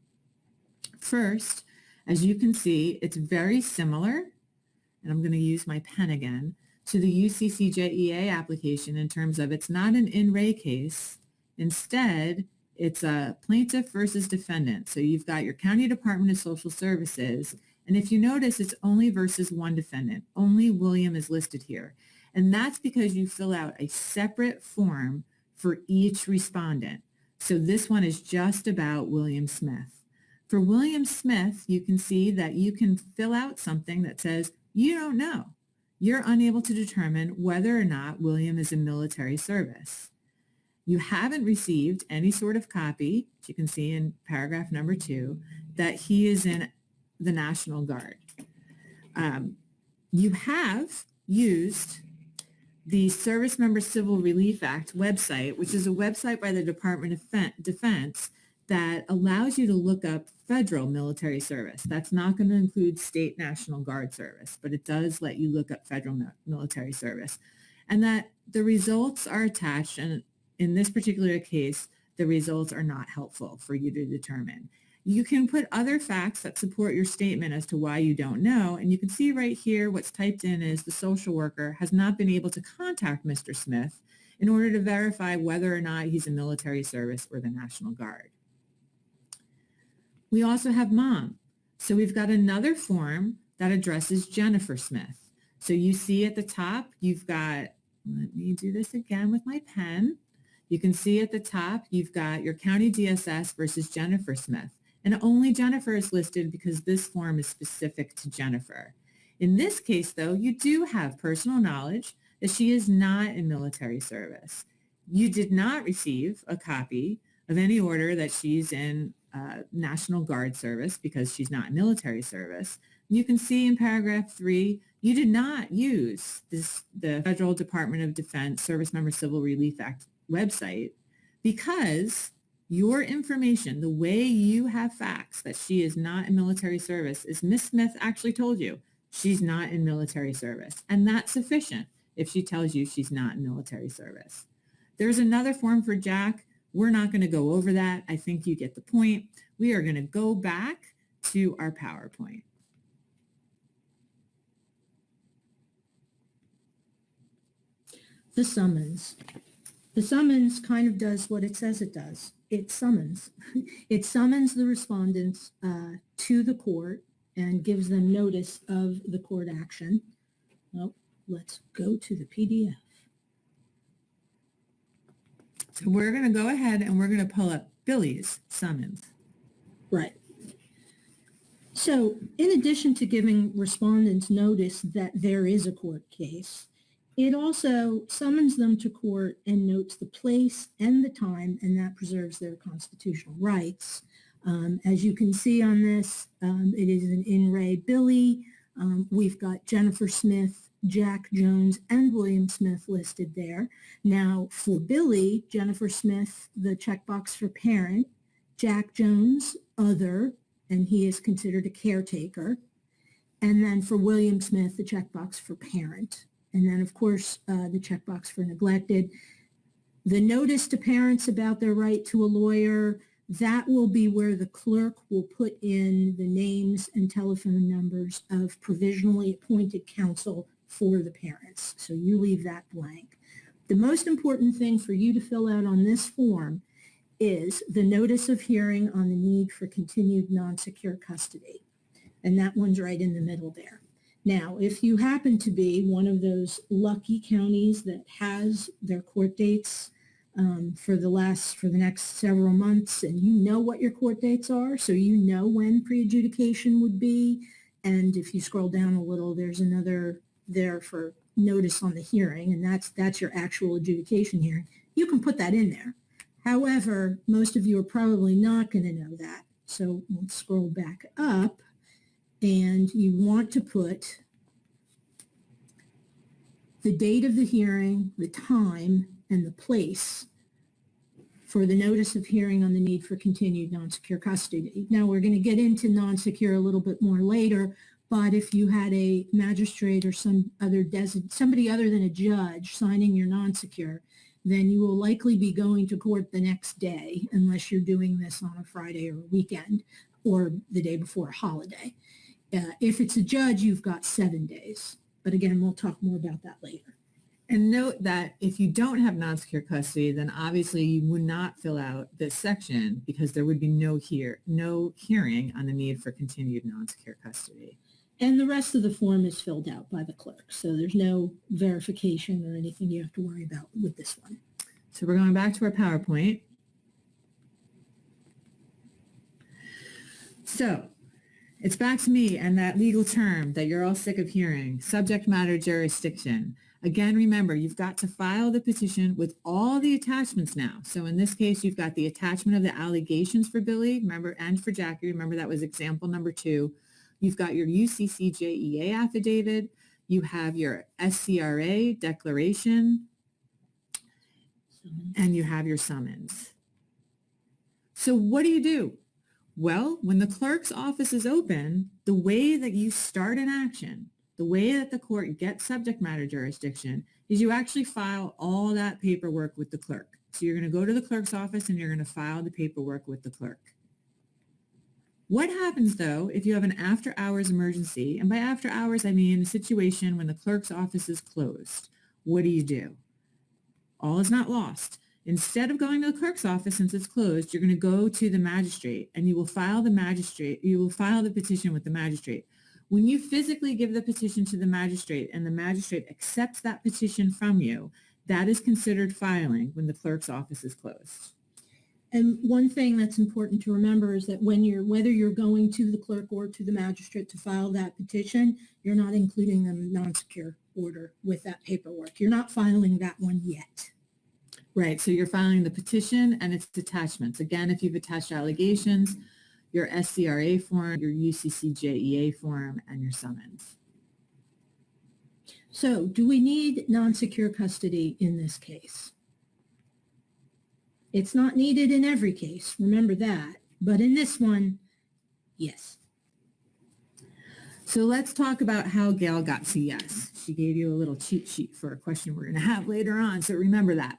First, as you can see, it's very similar, and I'm going to use my pen again, to the UCCJEA application in terms of it's not an in re case. Instead, it's a plaintiff versus defendant. So you've got your County Department of Social Services. And if you notice, it's only versus one defendant. Only William is listed here. And that's because you fill out a separate form for each respondent. So this one is just about William Smith. For William Smith, you can see that you can fill out something that says, you don't know. You're unable to determine whether or not William is in military service. You haven't received any sort of copy, as you can see in paragraph number 2, that he is in the National Guard. You have used the Service Member Civil Relief Act website, which is a website by the Department of Defense that allows you to look up federal military service. That's not going to include state National Guard service, but it does let you look up federal military service. And that the results are attached, and in this particular case, the results are not helpful for you to determine. You can put other facts that support your statement as to why you don't know, and you can see right here what's typed in is the social worker has not been able to contact Mr. Smith in order to verify whether or not he's in military service or the National Guard. We also have mom. So we've got another form that addresses Jennifer Smith. So you see at the top, you've got, let me do this again with my pen. You can see at the top, you've got your county DSS versus Jennifer Smith. And only Jennifer is listed because this form is specific to Jennifer. In this case, though, you do have personal knowledge that she is not in military service. You did not receive a copy of any order that she's in National Guard service because she's not in military service. You can see in paragraph 3, you did not use the Federal Department of Defense Service Member Civil Relief Act website because your information, the way you have facts that she is not in military service is Miss Smith actually told you she's not in military service. And that's sufficient if she tells you she's not in military service. There's another form for Jack. We're not going to go over that. I think you get the point. We are going to go back to our PowerPoint. The summons. The summons kind of does what it says it does. It summons. It summons the respondents to the court and gives them notice of the court action. Well, let's go to the PDF. So we're going to go ahead and we're going to pull up Billy's summons. Right. So in addition to giving respondents notice that there is a court case, it also summons them to court and notes the place and the time, and that preserves their constitutional rights. As you can see on this, it is an in re Billy. We've got Jennifer Smith, Jack Jones, and William Smith listed there. Now for Billy, Jennifer Smith, the checkbox for parent, Jack Jones, other, and he is considered a caretaker. And then for William Smith, the checkbox for parent. And then, of course, the checkbox for neglected. The notice to parents about their right to a lawyer, that will be where the clerk will put in the names and telephone numbers of provisionally appointed counsel for the parents. So you leave that blank. The most important thing for you to fill out on this form is the notice of hearing on the need for continued non-secure custody. And that one's right in the middle there. Now, if you happen to be one of those lucky counties that has their court dates for the next several months, and you know what your court dates are, so you know when pre-adjudication would be, and if you scroll down a little, there's another there for notice on the hearing, and that's your actual adjudication hearing. You can put that in there. However, most of you are probably not going to know that. So let's scroll back up, and you want to put the date of the hearing, the time, and the place for the notice of hearing on the need for continued non-secure custody. Now, we're going to get into non-secure a little bit more later, but if you had a magistrate or somebody other than a judge signing your non-secure, then you will likely be going to court the next day unless you're doing this on a Friday or a weekend or the day before a holiday. If it's a judge, you've got 7 days. But again, we'll talk more about that later. And note that if you don't have non-secure custody, then obviously you would not fill out this section because there would be no hearing on the need for continued non-secure custody. And the rest of the form is filled out by the clerk. So there's no verification or anything you have to worry about with this one. So we're going back to our PowerPoint. So it's back to me and that legal term that you're all sick of hearing, subject matter jurisdiction. Again, remember, you've got to file the petition with all the attachments now. So in this case, you've got the attachment of the allegations for Billy, remember, and for Jackie. Remember, that was example number 2. You've got your UCCJEA affidavit. You have your SCRA declaration, and you have your summons. So what do? Well, when the clerk's office is open, the way that you start an action, the way that the court gets subject matter jurisdiction is you actually file all that paperwork with the clerk. So you're going to go to the clerk's office and you're going to file the paperwork with the clerk. What happens, though, if you have an after-hours emergency? And by after hours, I mean a situation when the clerk's office is closed. What do? All is not lost. Instead of going to the clerk's office, since it's closed, you're going to go to the magistrate and you will file the petition with the magistrate. When you physically give the petition to the magistrate and the magistrate accepts that petition from you, that is considered filing when the clerk's office is closed. And one thing that's important to remember is that whether you're going to the clerk or to the magistrate to file that petition, you're not including the non-secure order with that paperwork. You're not filing that one yet. Right, so you're filing the petition and its attachments. Again, if you've attached allegations, your SCRA form, your UCCJEA form, and your summons. So do we need non-secure custody in this case? It's not needed in every case, remember that. But in this one, yes. So let's talk about how Gail got to yes. She gave you a little cheat sheet for a question we're going to have later on, so remember that.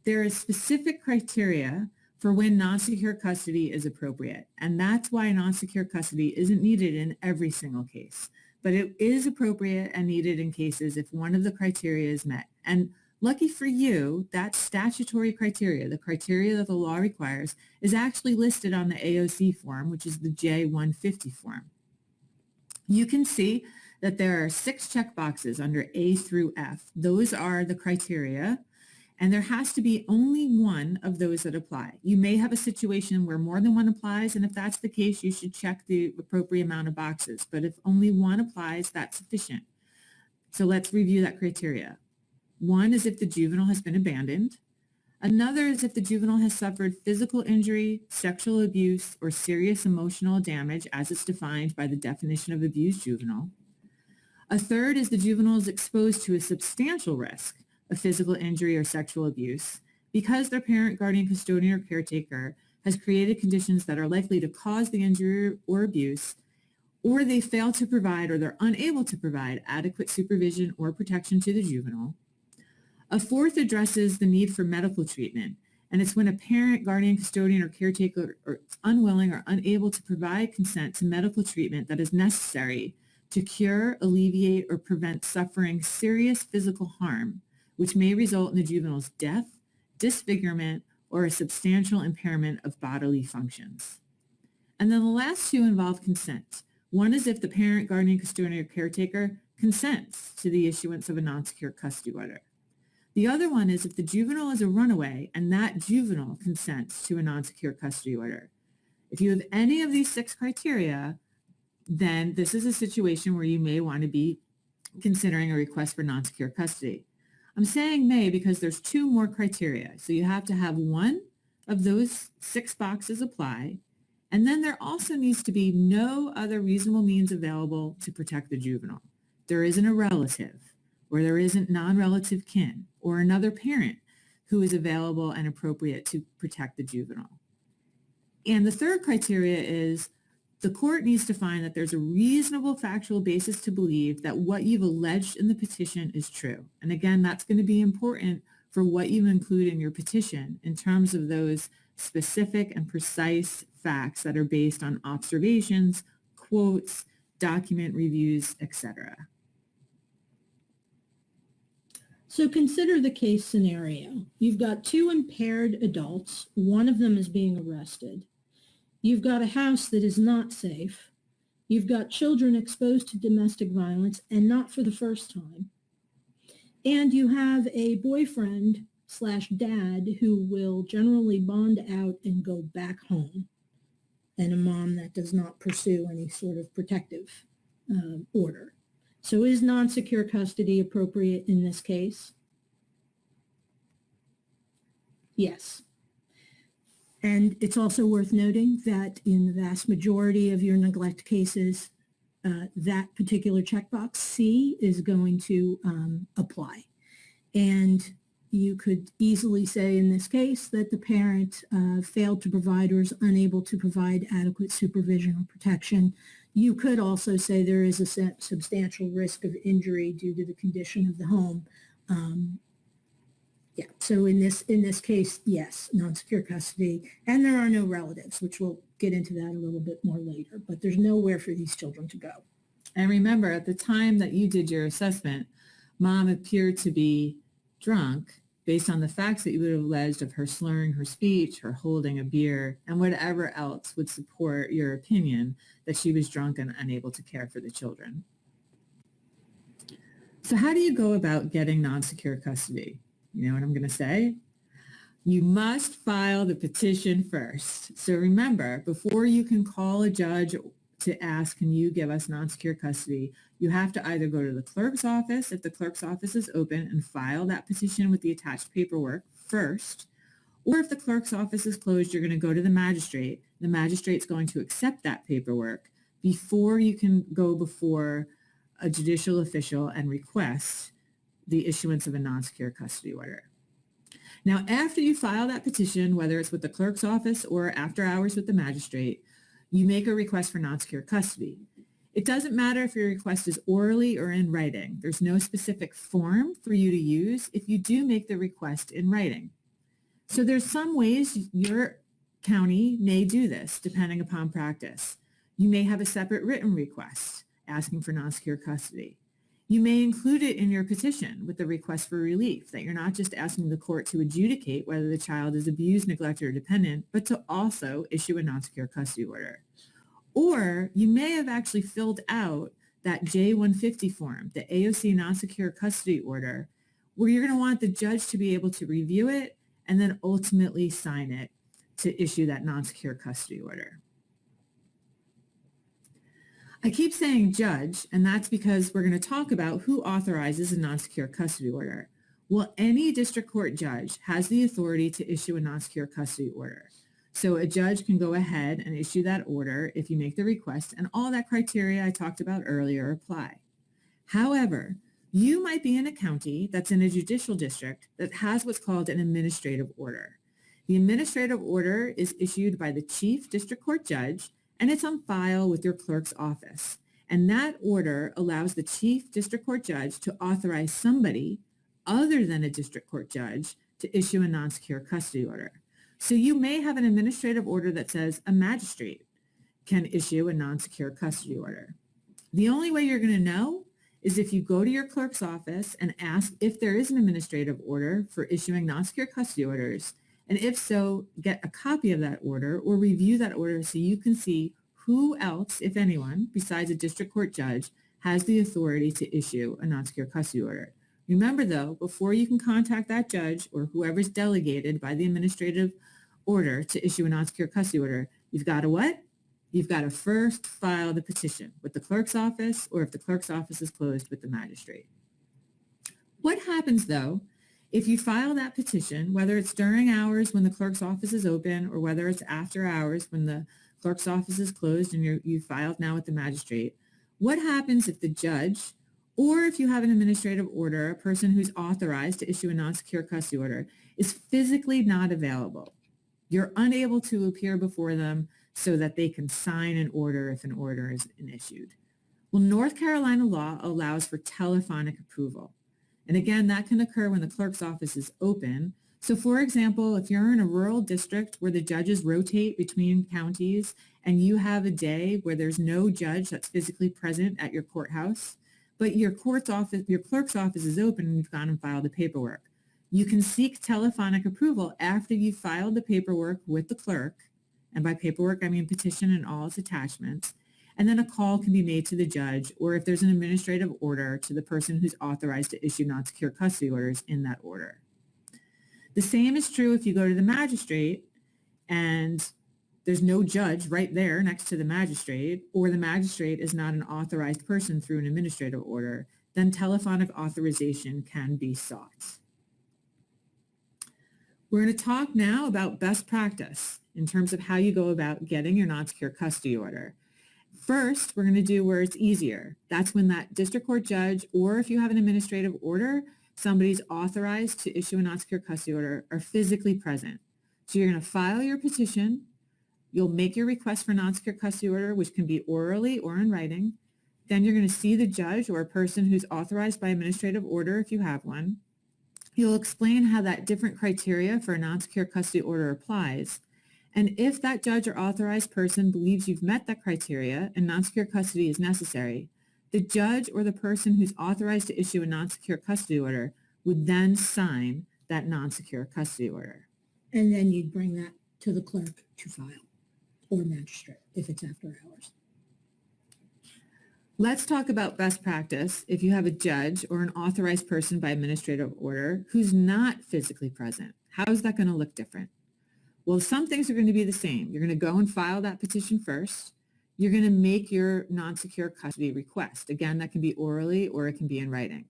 There is specific criteria for when non-secure custody is appropriate, and that's why non-secure custody isn't needed in every single case. But it is appropriate and needed in cases if one of the criteria is met. And lucky for you, that statutory criteria, the criteria that the law requires, is actually listed on the AOC form, which is the J150 form. You can see that there are 6 checkboxes under A through F. Those are the criteria, and there has to be only one of those that apply. You may have a situation where more than one applies, and if that's the case, you should check the appropriate amount of boxes. But if only one applies, that's sufficient. So let's review that criteria. One is if the juvenile has been abandoned. Another is if the juvenile has suffered physical injury, sexual abuse, or serious emotional damage as it's defined by the definition of abused juvenile. A third is the juvenile is exposed to a substantial risk of physical injury or sexual abuse because their parent, guardian, custodian, or caretaker has created conditions that are likely to cause the injury or abuse, or they fail to provide or they're unable to provide adequate supervision or protection to the juvenile. A fourth addresses the need for medical treatment, and it's when a parent, guardian, custodian, or caretaker is unwilling or unable to provide consent to medical treatment that is necessary to cure, alleviate, or prevent suffering serious physical harm, which may result in the juvenile's death, disfigurement, or a substantial impairment of bodily functions. And then the last two involve consent. One is if the parent, guardian, custodian, or caretaker consents to the issuance of a non-secure custody order. The other one is if the juvenile is a runaway and that juvenile consents to a non-secure custody order. If you have any of these 6 criteria, then this is a situation where you may want to be considering a request for non-secure custody. I'm saying may because there's 2 more criteria. So you have to have one of those 6 boxes apply, and then there also needs to be no other reasonable means available to protect the juvenile. There isn't a relative, or there isn't non-relative kin, or another parent who is available and appropriate to protect the juvenile. And the third criteria is the court needs to find that there's a reasonable factual basis to believe that what you've alleged in the petition is true. And again, that's going to be important for what you include in your petition in terms of those specific and precise facts that are based on observations, quotes, document reviews, etc. So consider the case scenario. You've got 2 impaired adults. One of them is being arrested. You've got a house that is not safe. You've got children exposed to domestic violence, and not for the first time. And you have a boyfriend/dad who will generally bond out and go back home, and a mom that does not pursue any sort of protective order. So is non-secure custody appropriate in this case? Yes. And it's also worth noting that in the vast majority of your neglect cases, that particular checkbox C is going to apply. And you could easily say in this case that the parent failed to provide or is unable to provide adequate supervision or protection. You could also say there is a substantial risk of injury due to the condition of the home. Yeah, so in this case, yes, non-secure custody, and there are no relatives, which we'll get into that a little bit more later, but there's nowhere for these children to go. And remember, at the time that you did your assessment, mom appeared to be drunk based on the facts that you would have alleged of her slurring her speech, her holding a beer, and whatever else would support your opinion that she was drunk and unable to care for the children. So how do you go about getting non-secure custody? You know what I'm going to say? You must file the petition first. So remember, before you can call a judge to ask, can you give us non-secure custody, you have to either go to the clerk's office, if the clerk's office is open, and file that petition with the attached paperwork first. Or if the clerk's office is closed, you're going to go to the magistrate. The magistrate's going to accept that paperwork before you can go before a judicial official and request the issuance of a non-secure custody order. Now, after you file that petition, whether it's with the clerk's office or after hours with the magistrate, you make a request for non-secure custody. It doesn't matter if your request is orally or in writing. There's no specific form for you to use if you do make the request in writing. So there's some ways your county may do this depending upon practice. You may have a separate written request asking for non-secure custody. You may include it in your petition with the request for relief, that you're not just asking the court to adjudicate whether the child is abused, neglected, or dependent, but to also issue a non-secure custody order. Or you may have actually filled out that J-150 form, the AOC non-secure custody order, where you're going to want the judge to be able to review it and then ultimately sign it to issue that non-secure custody order. I keep saying judge, and that's because we're going to talk about who authorizes a non-secure custody order. Well, any district court judge has the authority to issue a non-secure custody order. So a judge can go ahead and issue that order if you make the request, and all that criteria I talked about earlier apply. However, you might be in a county that's in a judicial district that has what's called an administrative order. The administrative order is issued by the Chief District Court Judge, and it's on file with your clerk's office. And that order allows the Chief District Court Judge to authorize somebody other than a district court judge to issue a non-secure custody order. So you may have an administrative order that says a magistrate can issue a non-secure custody order. The only way you're going to know is if you go to your clerk's office and ask if there is an administrative order for issuing non-secure custody orders, and if so, get a copy of that order or review that order so you can see who else, if anyone, besides a district court judge, has the authority to issue a non-secure custody order. Remember, though, before you can contact that judge or whoever's delegated by the administrative order to issue a non-secure custody order, you've got to what? You've got to first file the petition with the clerk's office, or if the clerk's office is closed, with the magistrate. What happens, though, if you file that petition, whether it's during hours when the clerk's office is open or whether it's after hours when the clerk's office is closed and you filed now with the magistrate? What happens if the judge, or if you have an administrative order, a person who's authorized to issue a non-secure custody order, is physically not available? You're unable to appear before them so that they can sign an order if an order is issued. Well, North Carolina law allows for telephonic approval. And again, that can occur when the clerk's office is open. So for example, if you're in a rural district where the judges rotate between counties and you have a day where there's no judge that's physically present at your courthouse, but your clerk's office is open and you've gone and filed the paperwork, you can seek telephonic approval after you've filed the paperwork with the clerk. And by paperwork, I mean petition and all its attachments. And then a call can be made to the judge, or if there's an administrative order, to the person who's authorized to issue non-secure custody orders in that order. The same is true if you go to the magistrate and there's no judge right there next to the magistrate, or the magistrate is not an authorized person through an administrative order, then telephonic authorization can be sought. We're going to talk now about best practice in terms of how you go about getting your non-secure custody order. First, we're going to do where it's easier. That's when that district court judge, or if you have an administrative order, somebody's authorized to issue a non-secure custody order, are physically present. So you're going to file your petition. You'll make your request for non-secure custody order, which can be orally or in writing. Then you're going to see the judge or a person who's authorized by administrative order if you have one. You'll explain how that different criteria for a non-secure custody order applies. And if that judge or authorized person believes you've met that criteria and non-secure custody is necessary, the judge or the person who's authorized to issue a non-secure custody order would then sign that non-secure custody order. And then you'd bring that to the clerk to file, or magistrate if it's after hours. Let's talk about best practice if you have a judge or an authorized person by administrative order who's not physically present. How is that going to look different? Well, some things are going to be the same. You're going to go and file that petition first. You're going to make your non-secure custody request. Again, that can be orally or it can be in writing.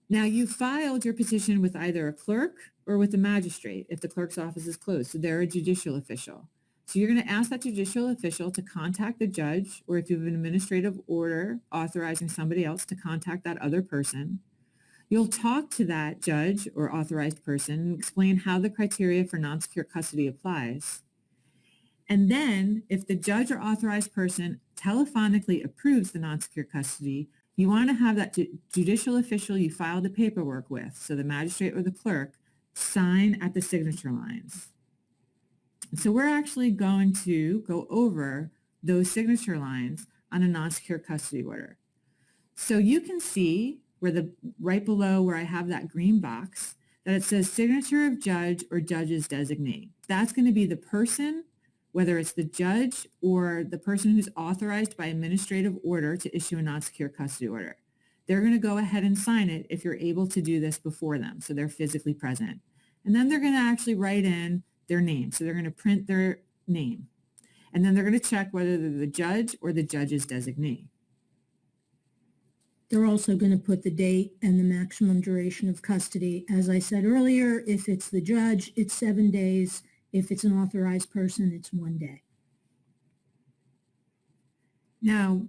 Now, you filed your petition with either a clerk or with a magistrate if the clerk's office is closed. So they're a judicial official. So you're going to ask that judicial official to contact the judge, or if you have an administrative order authorizing somebody else to contact that other person. You'll talk to that judge or authorized person and explain how the criteria for non-secure custody applies. And then if the judge or authorized person telephonically approves the non-secure custody, you want to have that judicial official you filed the paperwork with, so the magistrate or the clerk, sign at the signature lines. So we're actually going to go over those signature lines on a non-secure custody order. So you can see where right below where I have that green box, that it says signature of judge or judge's designee. That's going to be the person, whether it's the judge or the person who's authorized by administrative order to issue a non-secure custody order. They're going to go ahead and sign it if you're able to do this before them, so they're physically present. And then they're going to actually write in their name. So they're going to print their name. And then they're going to check whether they're the judge or the judge's designee. They're also going to put the date and the maximum duration of custody. As I said earlier, if it's the judge, it's 7 days. If it's an authorized person, it's 1 day. Now,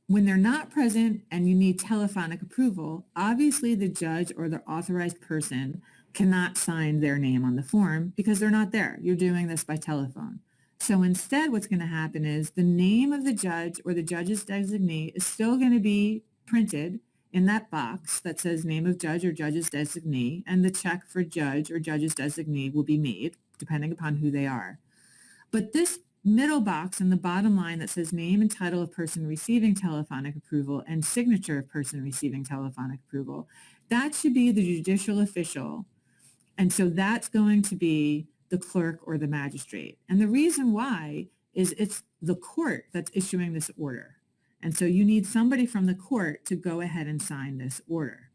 when they're not present and you need telephonic approval, obviously the judge or the authorized person cannot sign their name on the form because they're not there. You're doing this by telephone. So instead, what's going to happen is the name of the judge or the judge's designee is still going to be printed in that box that says name of judge or judge's designee, and the check for judge or judge's designee will be made depending upon who they are. But this middle box in the bottom line that says name and title of person receiving telephonic approval and signature of person receiving telephonic approval, that should be the judicial official. And so that's going to be the clerk or the magistrate. And the reason why is it's the court that's issuing this order. And so you need somebody from the court to go ahead and sign this order.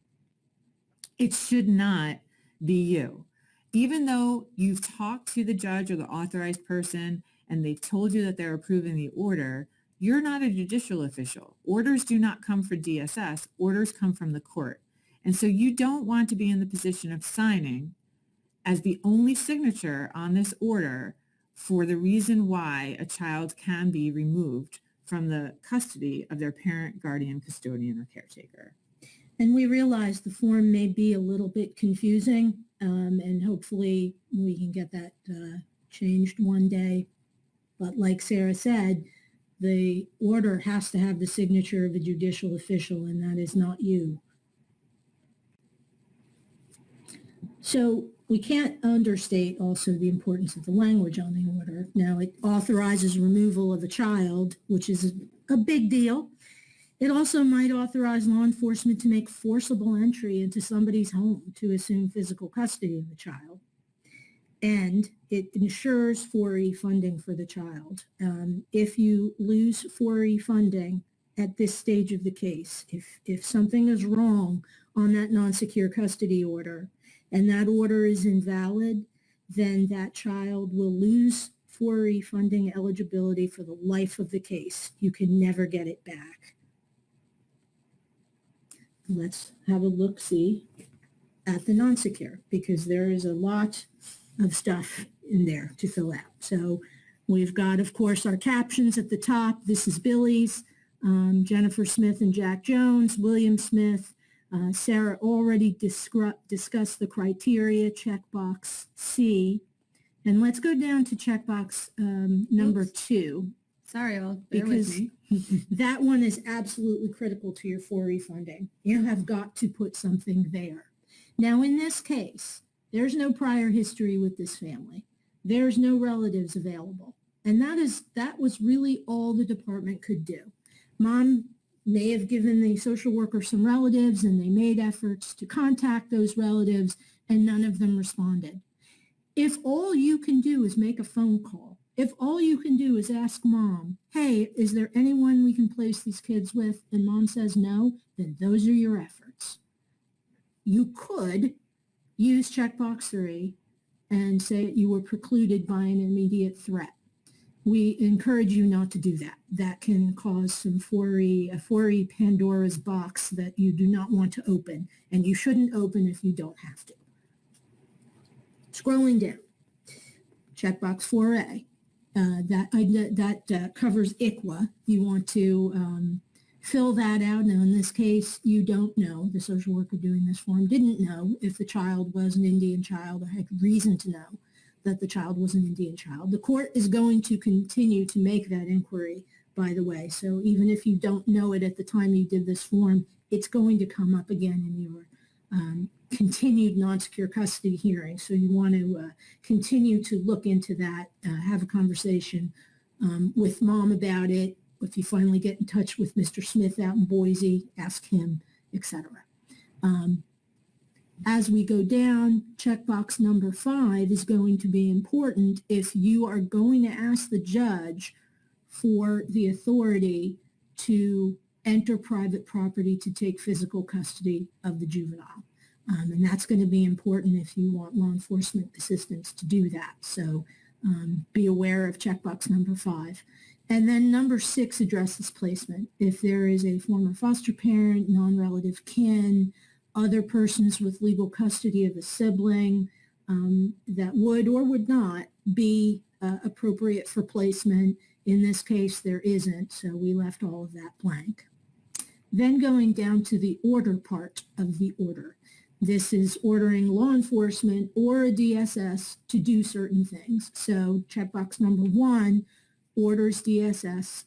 It should not be you. Even though you've talked to the judge or the authorized person and they've told you that they're approving the order, you're not a judicial official. Orders do not come from DSS. Orders come from the court. And so you don't want to be in the position of signing as the only signature on this order for the reason why a child can be removed from the custody of their parent, guardian, custodian, or caretaker. And we realize the form may be a little bit confusing, and hopefully we can get that changed one day. But like Sara said, the order has to have the signature of a judicial official, and that is not you. So we can't understate also the importance of the language on the order. Now, it authorizes removal of a child, which is a big deal. It also might authorize law enforcement to make forcible entry into somebody's home to assume physical custody of the child. And it ensures 4E funding for the child. If you lose 4E funding at this stage of the case, if something is wrong on that non-secure custody order and that order is invalid, then that child will lose 4E funding eligibility for the life of the case. You can never get it back. Let's have a look-see at the non-secure, because there is a lot of stuff in there to fill out. So we've got, of course, our captions at the top. This is Billy's, Jennifer Smith and Jack Jones, William Smith. Sara already discussed the criteria, checkbox C. And let's go down to checkbox number 2. Sorry, I'll bear with me. That one is absolutely critical to your 4E funding. You have got to put something there. Now, in this case, there's no prior history with this family. There's no relatives available. And that was really all the department could do. Mom may have given the social worker some relatives, and they made efforts to contact those relatives, and none of them responded. If all you can do is make a phone call, if all you can do is ask mom, hey, is there anyone we can place these kids with? And mom says no, then those are your efforts. You could use checkbox 3 and say you were precluded by an immediate threat. We encourage you not to do that. That can cause some a 4E Pandora's box that you do not want to open, and you shouldn't open if you don't have to. Scrolling down, checkbox 4A. That covers ICWA. You want to fill that out. Now, in this case, you don't know. The social worker doing this form didn't know if the child was an Indian child or had reason to know that the child was an Indian child. The court is going to continue to make that inquiry, by the way. So even if you don't know it at the time you did this form, it's going to come up again in your continued non-secure custody hearing. So you want to continue to look into that, have a conversation with mom about it. If you finally get in touch with Mr. Smith out in Boise, ask him, etc. As we go down, checkbox number 5 is going to be important if you are going to ask the judge for the authority to enter private property to take physical custody of the juvenile. And that's going to be important if you want law enforcement assistance to do that. So be aware of checkbox number 5. And then number 6 addresses placement. If there is a former foster parent, non-relative kin, other persons with legal custody of a sibling that would or would not be appropriate for placement. In this case, there isn't, so we left all of that blank. Then going down to the order part of the order. This is ordering law enforcement or a DSS to do certain things. So checkbox number 1 orders DSS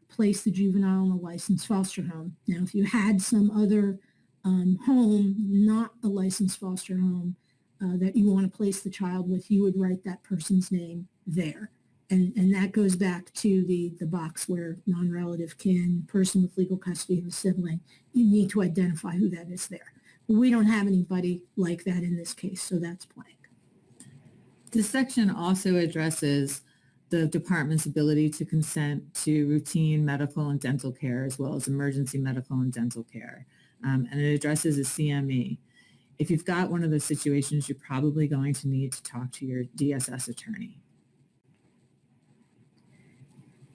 place the juvenile in a licensed foster home. Now, if you had some other home, not a licensed foster home, that you want to place the child with, you would write that person's name there. And that goes back to the box where non-relative kin, person with legal custody of a sibling, you need to identify who that is there. We don't have anybody like that in this case, so that's blank. This section also addresses the department's ability to consent to routine medical and dental care, as well as emergency medical and dental care. And it addresses a CME. If you've got one of those situations, you're probably going to need to talk to your DSS attorney.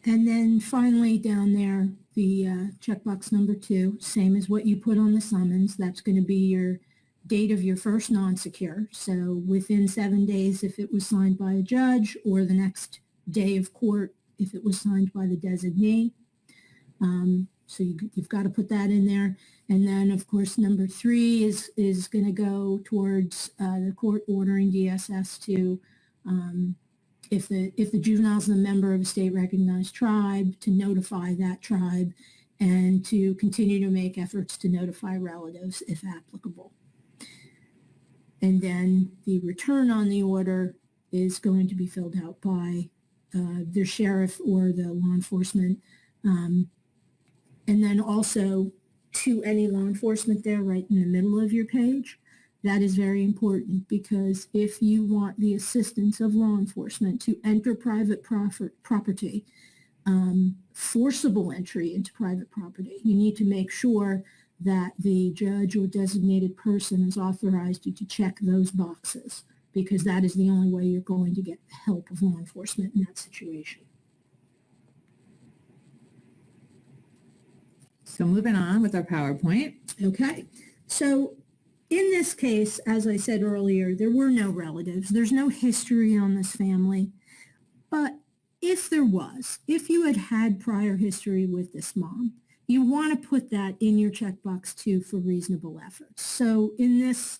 And then finally down there, the checkbox number 2, same as what you put on the summons. That's going to be your date of your first non-secure. So within 7 days if it was signed by a judge, or the next day of court if it was signed by the designee. So you've got to put that in there. And then, of course, number 3 is going to go towards the court ordering DSS to, if the juvenile is a member of a state-recognized tribe, to notify that tribe and to continue to make efforts to notify relatives if applicable. And then the return on the order is going to be filled out by the sheriff or the law enforcement. And then also to any law enforcement there right in the middle of your page. That is very important, because if you want the assistance of law enforcement to enter private property, forcible entry into private property, you need to make sure that the judge or designated person has authorized you to check those boxes, because that is the only way you're going to get the help of law enforcement in that situation. So moving on with our PowerPoint. Okay, so in this case, as I said earlier, there were no relatives. There's no history on this family. But if there was, if you had had prior history with this mom, you want to put that in your checkbox too for reasonable efforts. So in this,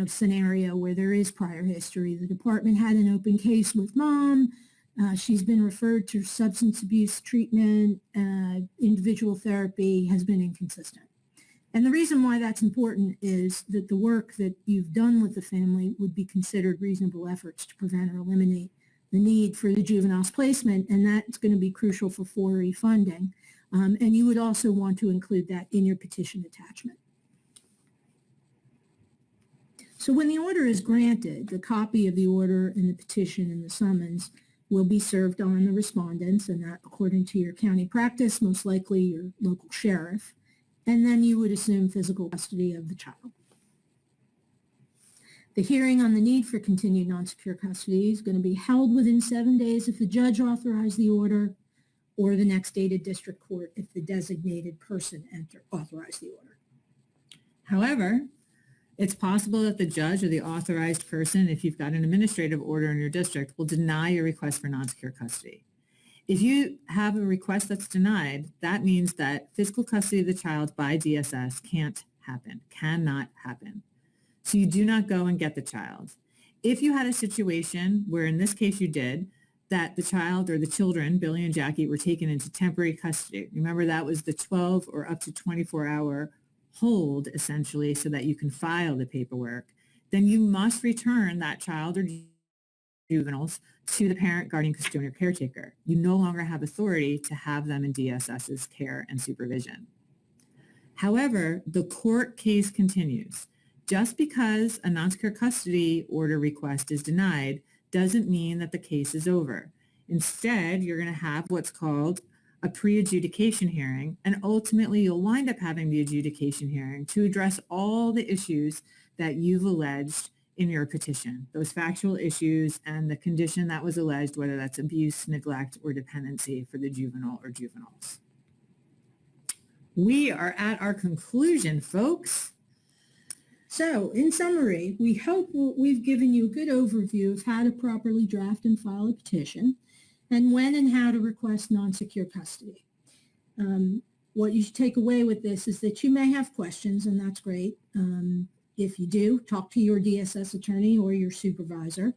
scenario where there is prior history, the department had an open case with mom. She's been referred to substance abuse treatment, individual therapy has been inconsistent. And the reason why that's important is that the work that you've done with the family would be considered reasonable efforts to prevent or eliminate the need for the juvenile's placement, and that's going to be crucial for 4E funding. And you would also want to include that in your petition attachment. So when the order is granted, the copy of the order and the petition and the summons will be served on the respondents, and that, according to your county practice, most likely your local sheriff. And then you would assume physical custody of the child. The hearing on the need for continued non-secure custody is going to be held within 7 days if the judge authorized the order, or the next dated district court if the designated person authorized the order. However, it's possible that the judge or the authorized person, if you've got an administrative order in your district, will deny your request for non-secure custody. If you have a request that's denied, that means that physical custody of the child by DSS cannot happen. So you do not go and get the child. If you had a situation where, in this case you did, that the child or the children, Billy and Jackie, were taken into temporary custody. Remember, that was the 12 or up to 24-hour hold, essentially, so that you can file the paperwork. Then you must return that child or juveniles to the parent, guardian, custodian, or caretaker. You no longer have authority to have them in DSS's care and supervision. However, the court case continues. Just because a non-secure custody order request is denied doesn't mean that the case is over. Instead, you're going to have what's called a pre-adjudication hearing, and ultimately you'll wind up having the adjudication hearing to address all the issues that you've alleged in your petition, those factual issues and the condition that was alleged, whether that's abuse, neglect, or dependency for the juvenile or juveniles. We are at our conclusion, folks. So, in summary, we hope we've given you a good overview of how to properly draft and file a petition, and when and how to request non-secure custody. What you should take away with this is that you may have questions, and that's great. If you do, talk to your DSS attorney or your supervisor.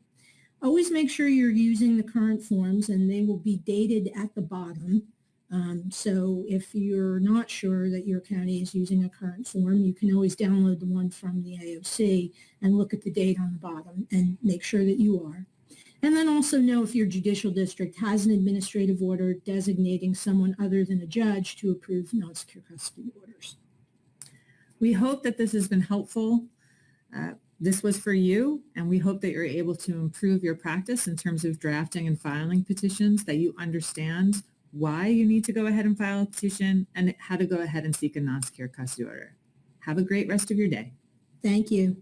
Always make sure you're using the current forms, and they will be dated at the bottom. So if you're not sure that your county is using a current form, you can always download the one from the AOC and look at the date on the bottom and make sure that you are. And then also know if your judicial district has an administrative order designating someone other than a judge to approve non-secure custody orders. We hope that this has been helpful. This was for you, and we hope that you're able to improve your practice in terms of drafting and filing petitions, that you understand why you need to go ahead and file a petition and how to go ahead and seek a non-secure custody order. Have a great rest of your day. Thank you.